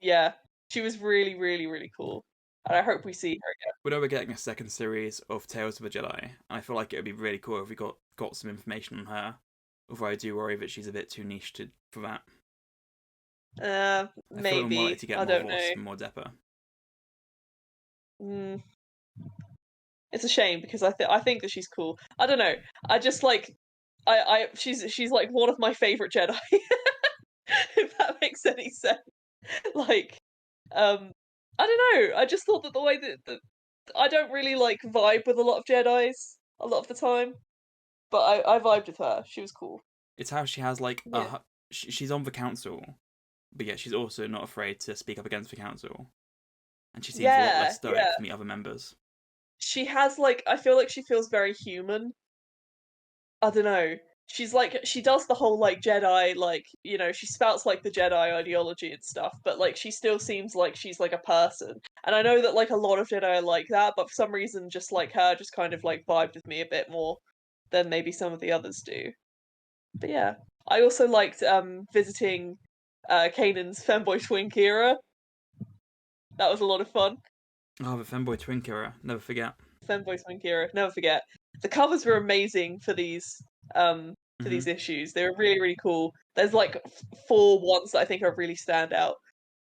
Yeah, she was really, really, really cool. And I hope we see her again. We know we're getting a second series of Tales of the Jedi, and I feel like it would be really cool if we got some information on her. Although I do worry that she's a bit too niche for that. I feel like we're more likely to get more Voss and more Deppa. It's a shame because I think that she's cool. I don't know. I just like she's like one of my favorite Jedi. If that makes any sense. Like, I don't know. I just thought that the way that I don't really like vibe with a lot of Jedis a lot of the time, but I vibed with her. She was cool. It's how she has like she's on the council, but yet she's also not afraid to speak up against the council, and she seems a lot less stoic than the other members. She has like I feel like she feels very human. I don't know. She's like she does the whole like Jedi like you know she spouts like the Jedi ideology and stuff, but like she still seems like she's like a person. And I know that like a lot of Jedi are like that, but for some reason just like her just kind of like vibed with me a bit more than maybe some of the others do. But yeah, I also liked visiting Kanan's femboy twink era. That was a lot of fun. Oh, the femboy twink era, never forget. Femboy twink era, never forget. The covers were amazing for these these issues. They were really, really cool. There's like 4 ones that I think are really stand out.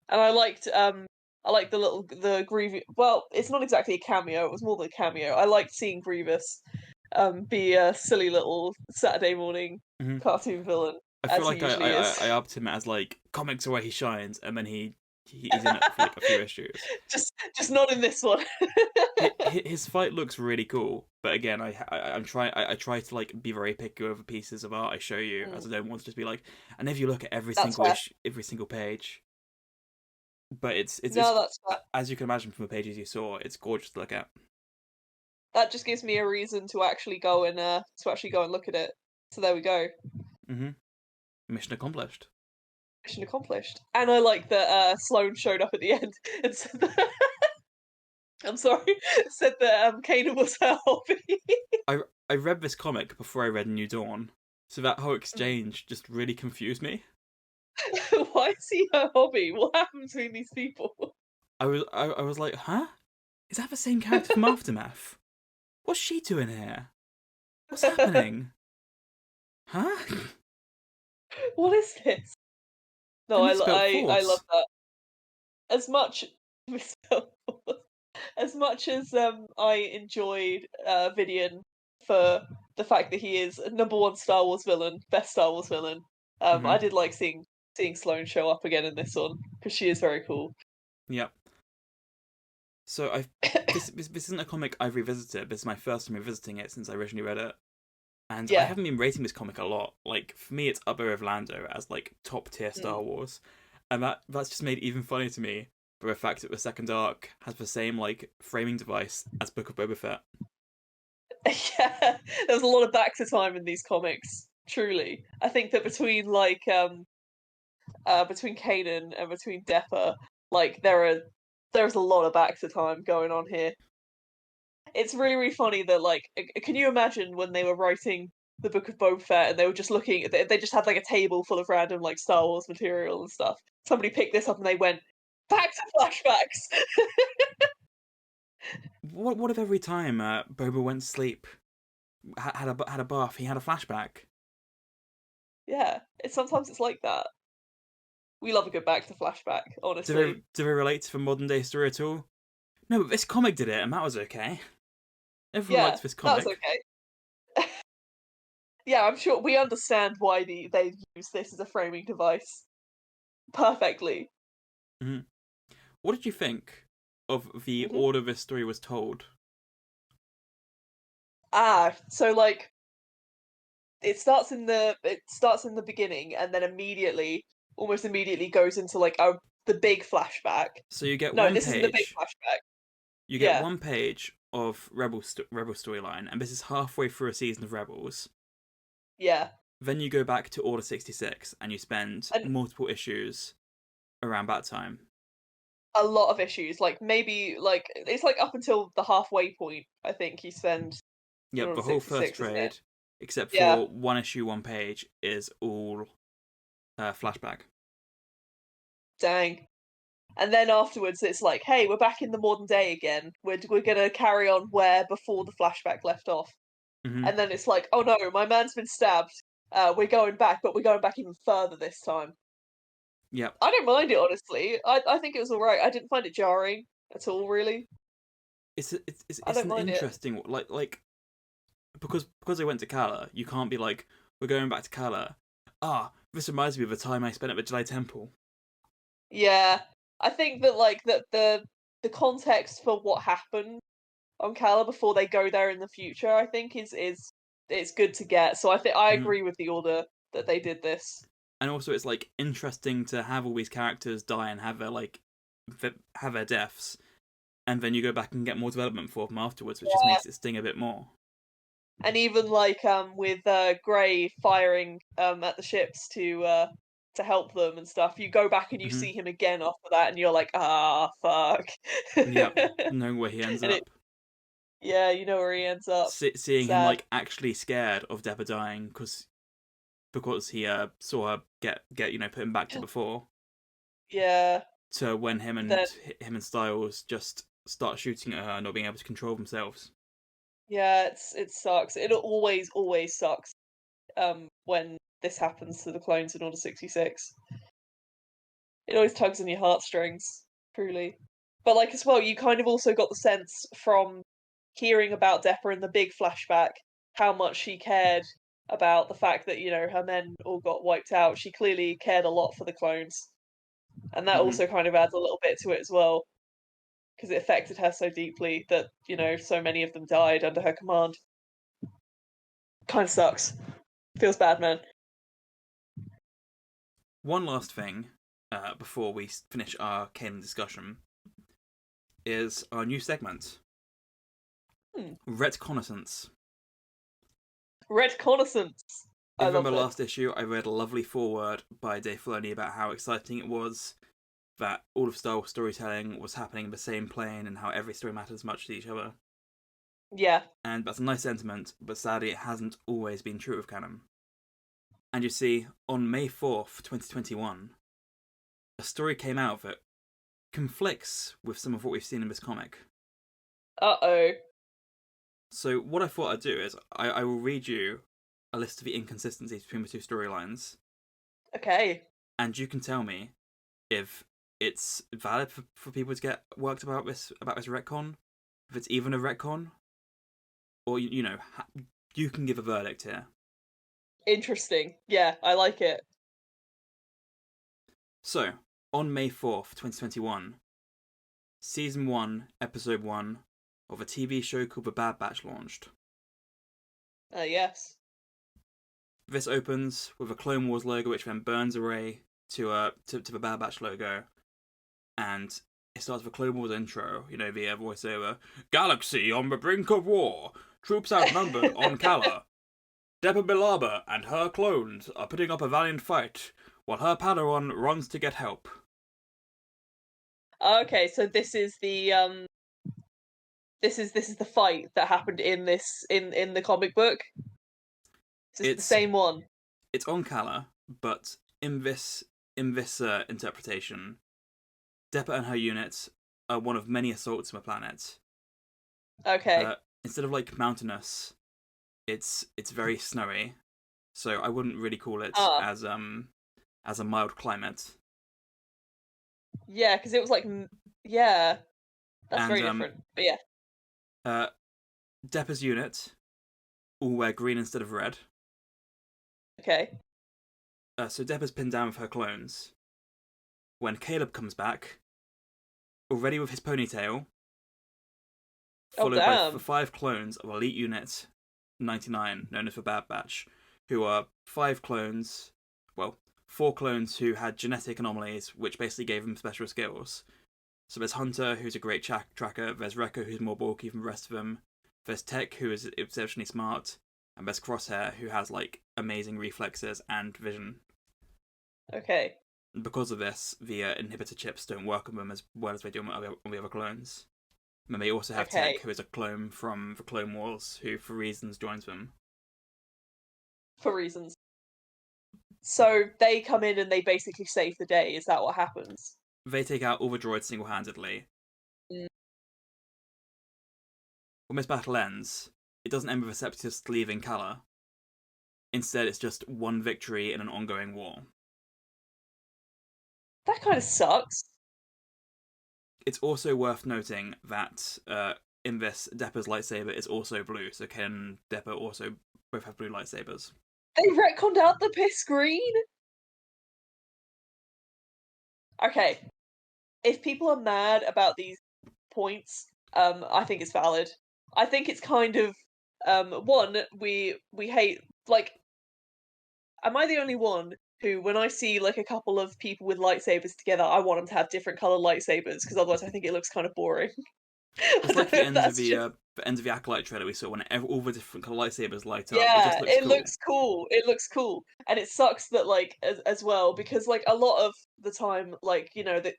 And I liked the Grievous. Well, it's not exactly a cameo. It was more than a cameo. I liked seeing Grievous be a silly little Saturday morning cartoon villain. I feel like I upped him as like comics are where he shines, and then he's in it for like a few issues. Just not in this one. His fight looks really cool, but again, I try to like be very picky over pieces of art I show you, as I don't want to just be like. And if you look at every single page, but it's as you can imagine from the pages you saw, it's gorgeous to look at. That just gives me a reason to actually go and look at it. So there we go. Mission accomplished. Mission accomplished. And I like that Sloane showed up at the end and said that I'm sorry, said that Kanan was her hobby. I read this comic before I read New Dawn, so that whole exchange just really confused me. Why is he her hobby? What happened between these people? I was like, huh? Is that the same character from Aftermath? What's she doing here? What's happening? Huh? What is this? The No, misbuilt I love force. that. As much as much as I enjoyed Vidian for the fact that he is a number one Star Wars villain, best Star Wars villain. I Mm-hmm. did like seeing Sloane show up again in this one because she is very cool. Yep. So this isn't a comic I've revisited. This is my first time revisiting it since I originally read it. And I Yeah. haven't been rating this comic a lot. Like, for me, it's up there with Lando as, like, top tier Mm. Star Wars. And that's just made even funnier to me by the fact that the second arc has the same, like, framing device as Book of Boba Fett. Yeah, there's a lot of back to time in these comics. Truly, I think that between Kanan and between Depper, like there's a lot of back to time going on here. It's really really funny that like can you imagine when they were writing the Book of Boba Fett and they were just looking they just had like a table full of random like Star Wars material and stuff. Somebody picked this up and they went back to flashbacks. What if every time Boba went to sleep, had a bath, he had a flashback? Yeah, sometimes it's like that. We love a good back to flashback, honestly. Do they relate to the modern day story at all? No, but this comic did it, and that was okay. Everyone Yeah, liked this that was comic. okay. Yeah, I'm sure we understand why they use this as a framing device perfectly. Mm-hmm. What did you think of the Hmm. order this story was told? So like it starts in the beginning and then almost immediately goes into like the big flashback. So you get No, one this isn't the big page. flashback. You get Yeah, one page of Rebel storyline, and this is halfway through a season of Rebels. yeah, Then you go back to Order 66, and you spend and multiple issues around that time. a lot of issues. Like maybe like it's like up until the halfway point. I think you spend in Yep, order the whole sixty first six, isn't it? trade, except Yeah, for one issue, one page, is all flashback. dang. And then afterwards, it's like, hey, we're back in the modern day again. We're gonna carry on where before the flashback left off. Mm-hmm. And then it's like, oh no, my man's been stabbed. We're going back, but we're going back even further this time. Yep. I don't mind it honestly. I think it was all right. I didn't find it jarring at all. Really, I It's don't an mind it. interesting because I went to Kala, you can't be like, we're going back to Kala. Ah, this reminds me of the time I spent at the Jedi Temple. Yeah, I think that like that the context for what happened on Kala before they go there in the future, I think is it's good to get. So I think I Mm-hmm. agree with the order that they did this. And also, it's like interesting to have all these characters die and have their have their deaths, and then you go back and get more development for them afterwards, which just Yeah. makes it sting a bit more. And even like with Gray firing at the ships to help them and stuff, you go back and you Mm-hmm. see him again after that, and you're like, ah, fuck. Yep, And knowing where he ends it, up. yeah, you know where he ends up. Seeing him Sad. like actually scared of Deborah dying because he saw her get put him back to before, Yeah. to when Then him and Styles just start shooting at her, not being able to control themselves. yeah, it sucks. It always sucks. When this happens to the clones in Order 66, it always tugs on your heartstrings. Truly. But like as well, you kind of also got the sense from hearing about Depper in the big flashback how much she cared about the fact that her men all got wiped out. She clearly cared a lot for the clones, and that Mm-hmm. also kind of adds a little bit to it as well because it affected her so deeply that so many of them died under her command. Kind of sucks. Feels bad, man. One last thing before we finish our Kanan discussion is our new segment, Hmm. Retconaissance. Retconaissance. If I you love remember this. last issue, I read a lovely foreword by Dave Filoni about how exciting it was that all of Star Wars storytelling was happening in the same plane and how every story matters much to each other. Yeah. And that's a nice sentiment, but sadly it hasn't always been true of canon. And you see, on May 4th, 2021, a story came out that conflicts with some of what we've seen in this comic. Uh oh. So what I thought I'd do is I will read you a list of the inconsistencies between the two storylines, Okay. and you can tell me if it's valid for people to get worked about this retcon, if it's even a retcon, or you can give a verdict here. Interesting. Yeah, I like it. So on May 4th, 2021, Season 1, Episode 1 of a TV show called The Bad Batch launched. Yes. This opens with a Clone Wars logo, which then burns away to the Bad Batch logo, and it starts with a Clone Wars intro. The voiceover: "Galaxy on the brink of war, troops outnumbered on Kala. Depa Billaba and her clones are putting up a valiant fight, while her Padawan runs to get help." Okay, so this is the this is the fight that happened in the comic book. Is this the same one? It's on Kala, but in this interpretation, Depa and her units are one of many assaults on the planet. Okay. Instead of like mountainous, it's very snowy, so I wouldn't really call it as a mild climate. Yeah, because it was like, yeah, that's very different. But yeah. Depa's unit all wear green instead of red. Okay. So Depa's pinned down with her clones. When Caleb comes back, already with his ponytail, followed by the 5 clones of Elite Unit 99, known as the Bad Batch, who are 5 clones, well, 4 clones who had genetic anomalies, which basically gave them special skills. So there's Hunter, who's a great tracker, there's Rekka, who's more bulky than the rest of them, there's Tech, who is exceptionally smart, and there's Crosshair, who has, like, amazing reflexes and vision. Okay. Because of this, the inhibitor chips don't work on them as well as they do on the other clones. And they also have Tech, who is a clone from the Clone Wars, who, for reasons, joins them. For reasons. So they come in and they basically save the day, is that what happens? They take out all the droids single-handedly. Mm. When this battle ends, it doesn't end with the Separatists leaving Kala. Instead, it's just one victory in an ongoing war. That kind of sucks. It's also worth noting that in this, Depa's lightsaber is also blue, so Kanan and Depa also both have blue lightsabers. They retconned out the piss green? Okay. If people are mad about these points, I think it's valid. I think it's kind of one, we hate, like, am I the only one who, when I see like a couple of people with lightsabers together, I want them to have different colour lightsabers, because otherwise I think it looks kind of boring. It's like the end of the Acolyte trailer we saw when all the different colour lightsabers light up. Yeah, it looks cool. It looks cool, and it sucks that like as well, because like a lot of the time, like that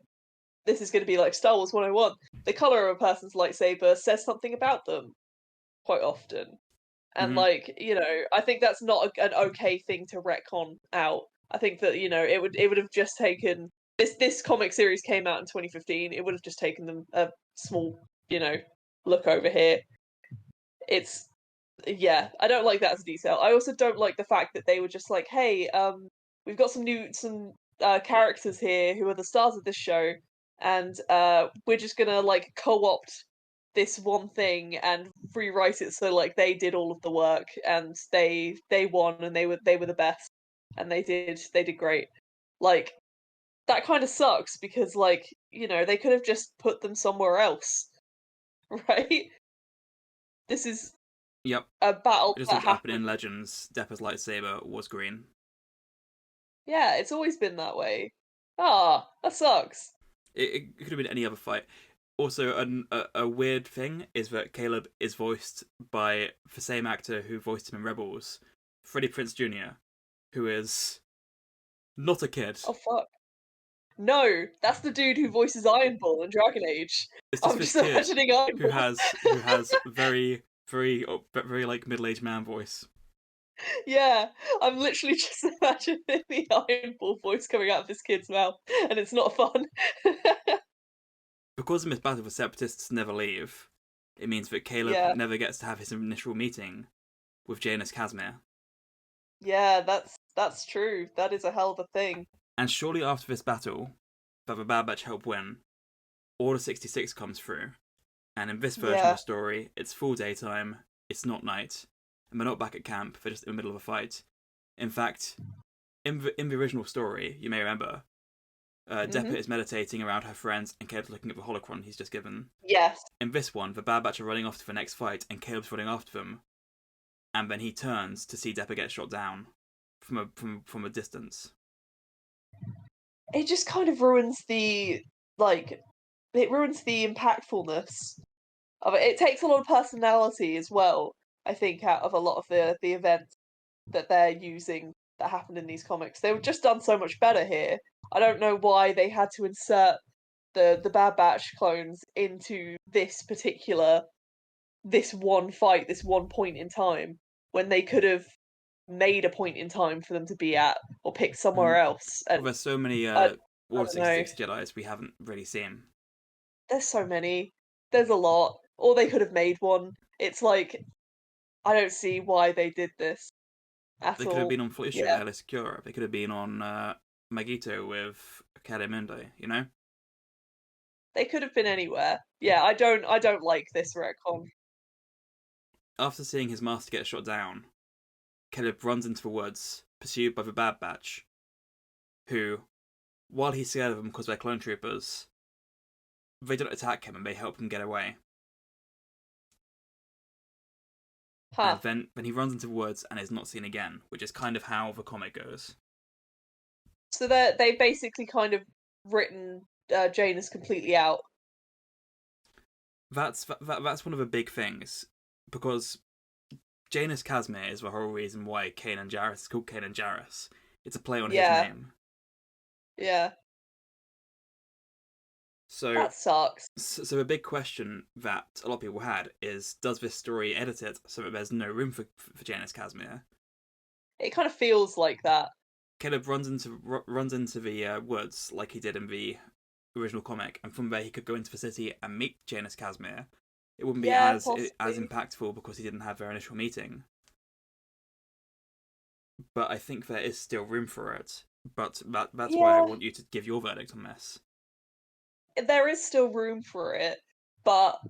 this is going to be like Star Wars 101. The color of a person's lightsaber says something about them quite often, and I think that's not an okay thing to retcon out. I think that it would have just taken this comic series came out in 2015. It would have just taken them a small look over here. It's yeah, I don't like that as a detail. I also don't like the fact that they were just like, hey, we've got some characters here who are the stars of this show, and we're just gonna like co-opt this one thing and rewrite it so like they did all of the work and they won and they were the best and they did great. Like that kind of sucks because like they could have just put them somewhere else, right? This is Yep. a battle It just that looked up happened. in Legends. Depa's lightsaber was green. Yeah, it's always been that way. Ah, that sucks. It could have been any other fight. Also, a weird thing is that Caleb is voiced by the same actor who voiced him in Rebels, Freddie Prinze Jr., who is not a kid. Oh fuck. No, that's the dude who voices Iron Bull in Dragon Age. It's just I'm this just kid imagining Iron who Bull. has very very like middle-aged man voice. Yeah, I'm literally just imagining the Iron Bull voice coming out of this kid's mouth, and it's not fun. Because in this battle, the Separatists never leave. It means that Caleb Yeah. never gets to have his initial meeting with Janus Casimir. Yeah, that's true. That is a hell of a thing. And shortly after this battle, that the Bad Batch help win, Order 66 comes through. And in this version of Yeah. the story, it's full daytime, it's not night, and we're not back at camp, they're just in the middle of a fight. In fact, in the original story, you may remember, Deppa is meditating around her friends and Caleb's looking at the holocron he's just given. Yes. In this one, the Bad Batch are running off to the next fight and Caleb's running after them. And then he turns to see Deppa get shot down from a distance. It just kind of ruins it ruins the impactfulness of it. It takes a lot of personality as well, I think, out of a lot of the events that they're using that happened in these comics. They were just done so much better here. I don't know why they had to insert the Bad Batch clones into this one fight, this one point in time, when they could have made a point in time for them to be at or picked somewhere else. Well, And there's so many I Order don't know. 66 Jedis we haven't really seen. There's so many. There's a lot. Or they could have made one. It's like I don't see why they did this They at could have all. been on Felicia with Yeah. Alice Cura. They could have been on Magito with Cadamundo, you know? They could have been anywhere. Yeah, I don't like this retcon. After seeing his master get shot down, Caleb runs into the woods, pursued by the Bad Batch, who, while he's scared of them because they're clone troopers, they don't attack him and they help him get away. Huh. And then he runs into the woods and is not seen again, which is kind of how the comic goes. So they basically kind of written Janus completely out. That's one of the big things, because Janus Casimir is the whole reason why Kanan Jarrus is called Kanan Jarrus. It's a play on his Yeah. name. Yeah. So That sucks. So the big question that a lot of people had is, does this story edit it so that there's no room for Janus Casimir? It kind of feels like that. Caleb runs into the woods like he did in the original comic, and from there he could go into the city and meet Janus Casimir. It wouldn't be Yeah, as possibly. impactful because he didn't have their initial meeting. But I think there is still room for it. But that's why I Yeah, want you to give your verdict on this. there is still room for it, but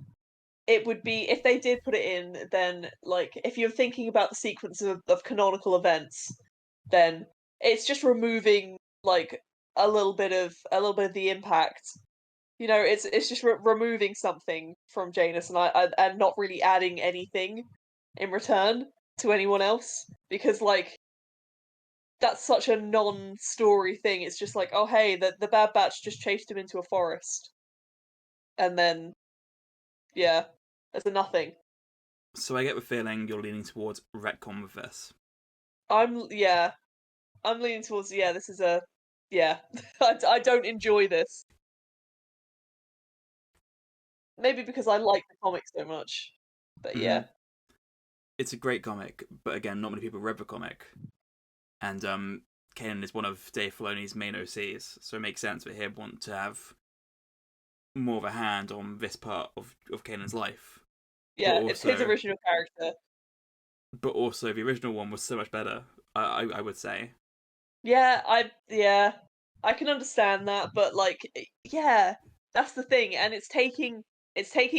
it would be if they did put it in, then like if you're thinking about the sequence of canonical events, then it's just removing like a little bit of the impact. You know, it's just removing something from Janus and not really adding anything in return to anyone else because like that's such a non-story thing. It's just like, oh hey, the Bad Batch just chased him into a forest, and then yeah, there's a nothing. So I get the feeling you're leaning towards retcon with this. Yeah, I'm leaning towards yeah. This is a yeah. I don't enjoy this. Maybe because I like the comic so much, but Mm-hmm. yeah, It's a great comic, but again, not many people read the comic. And Kanan is one of Dave Filoni's main OCs, so it makes sense that he'd want to have more of a hand on this part of Kanan's life. But yeah. It's his also, original character. the original one was so much better. I would say. Yeah, I can understand that, but like yeah, that's the thing, and it's taking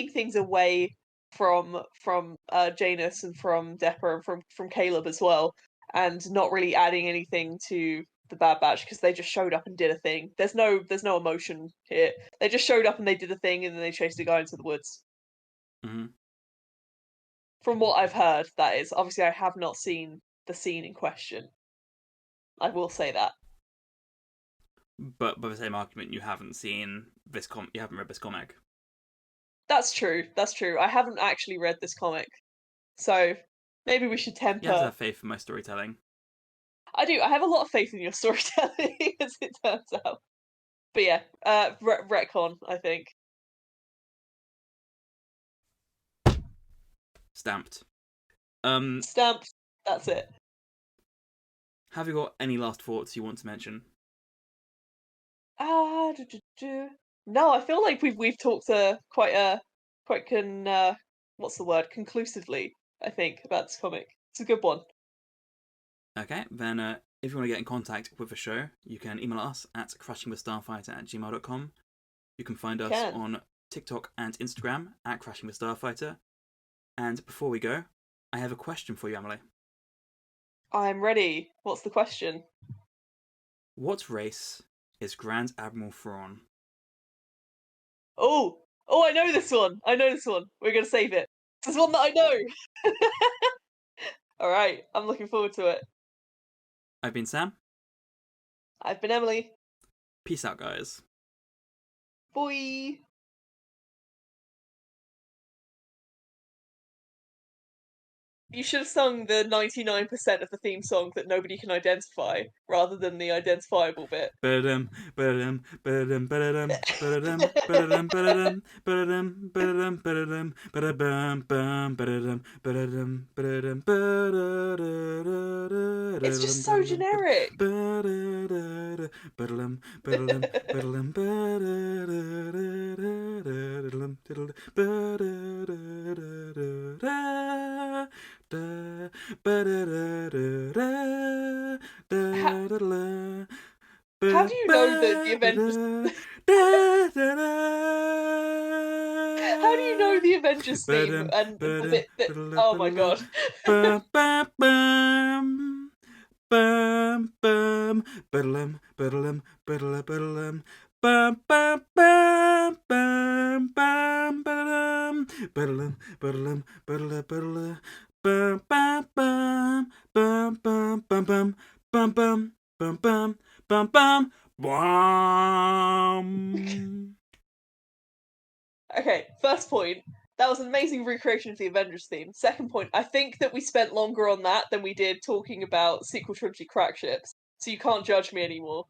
things away from Janus and from Depper and from Caleb as well, and not really adding anything to the Bad Batch because they just showed up and did a thing. There's no emotion here. They just showed up and they did a thing and then they chased a guy into the woods. Mm-hmm. From what I've heard, that is. Obviously I have not seen the scene in question. I will say that. But by the same argument, you haven't seen you haven't read this comic. That's true. That's true. I haven't actually read this comic, so maybe we should You have to temper. have faith in my storytelling. I do. I have a lot of faith in your storytelling, as it turns out. But yeah, retcon. I think Stamped. stamped. That's it. Have you got any last thoughts you want to mention? Ah, no. I feel like we've talked quite what's the word? Conclusively, I think, about this comic. It's a good one. Okay, then if you want to get in contact with the show, you can email us at crashingwithstarfighter@gmail.com. You can find us on TikTok and Instagram at crashingwithstarfighter. And before we go, I have a question for you, Emily. I'm ready. What's the question? What race is Grand Admiral Thrawn? Oh, I know this one. We're gonna save it. This is one that I know. All right, I'm looking forward to it. I've been Sam. I've been Emily. Peace out, guys. Bye. You should have sung the 99% of the theme song that nobody can identify, rather than the identifiable bit. It's just so generic. How do you know the Avengers? How do you know the Avengers theme and the bit that? Oh my god! Okay, first point. That was an amazing recreation of the Avengers theme. Second point, I think that we spent longer on that than we did talking about sequel trilogy crack ships, so you can't judge me anymore.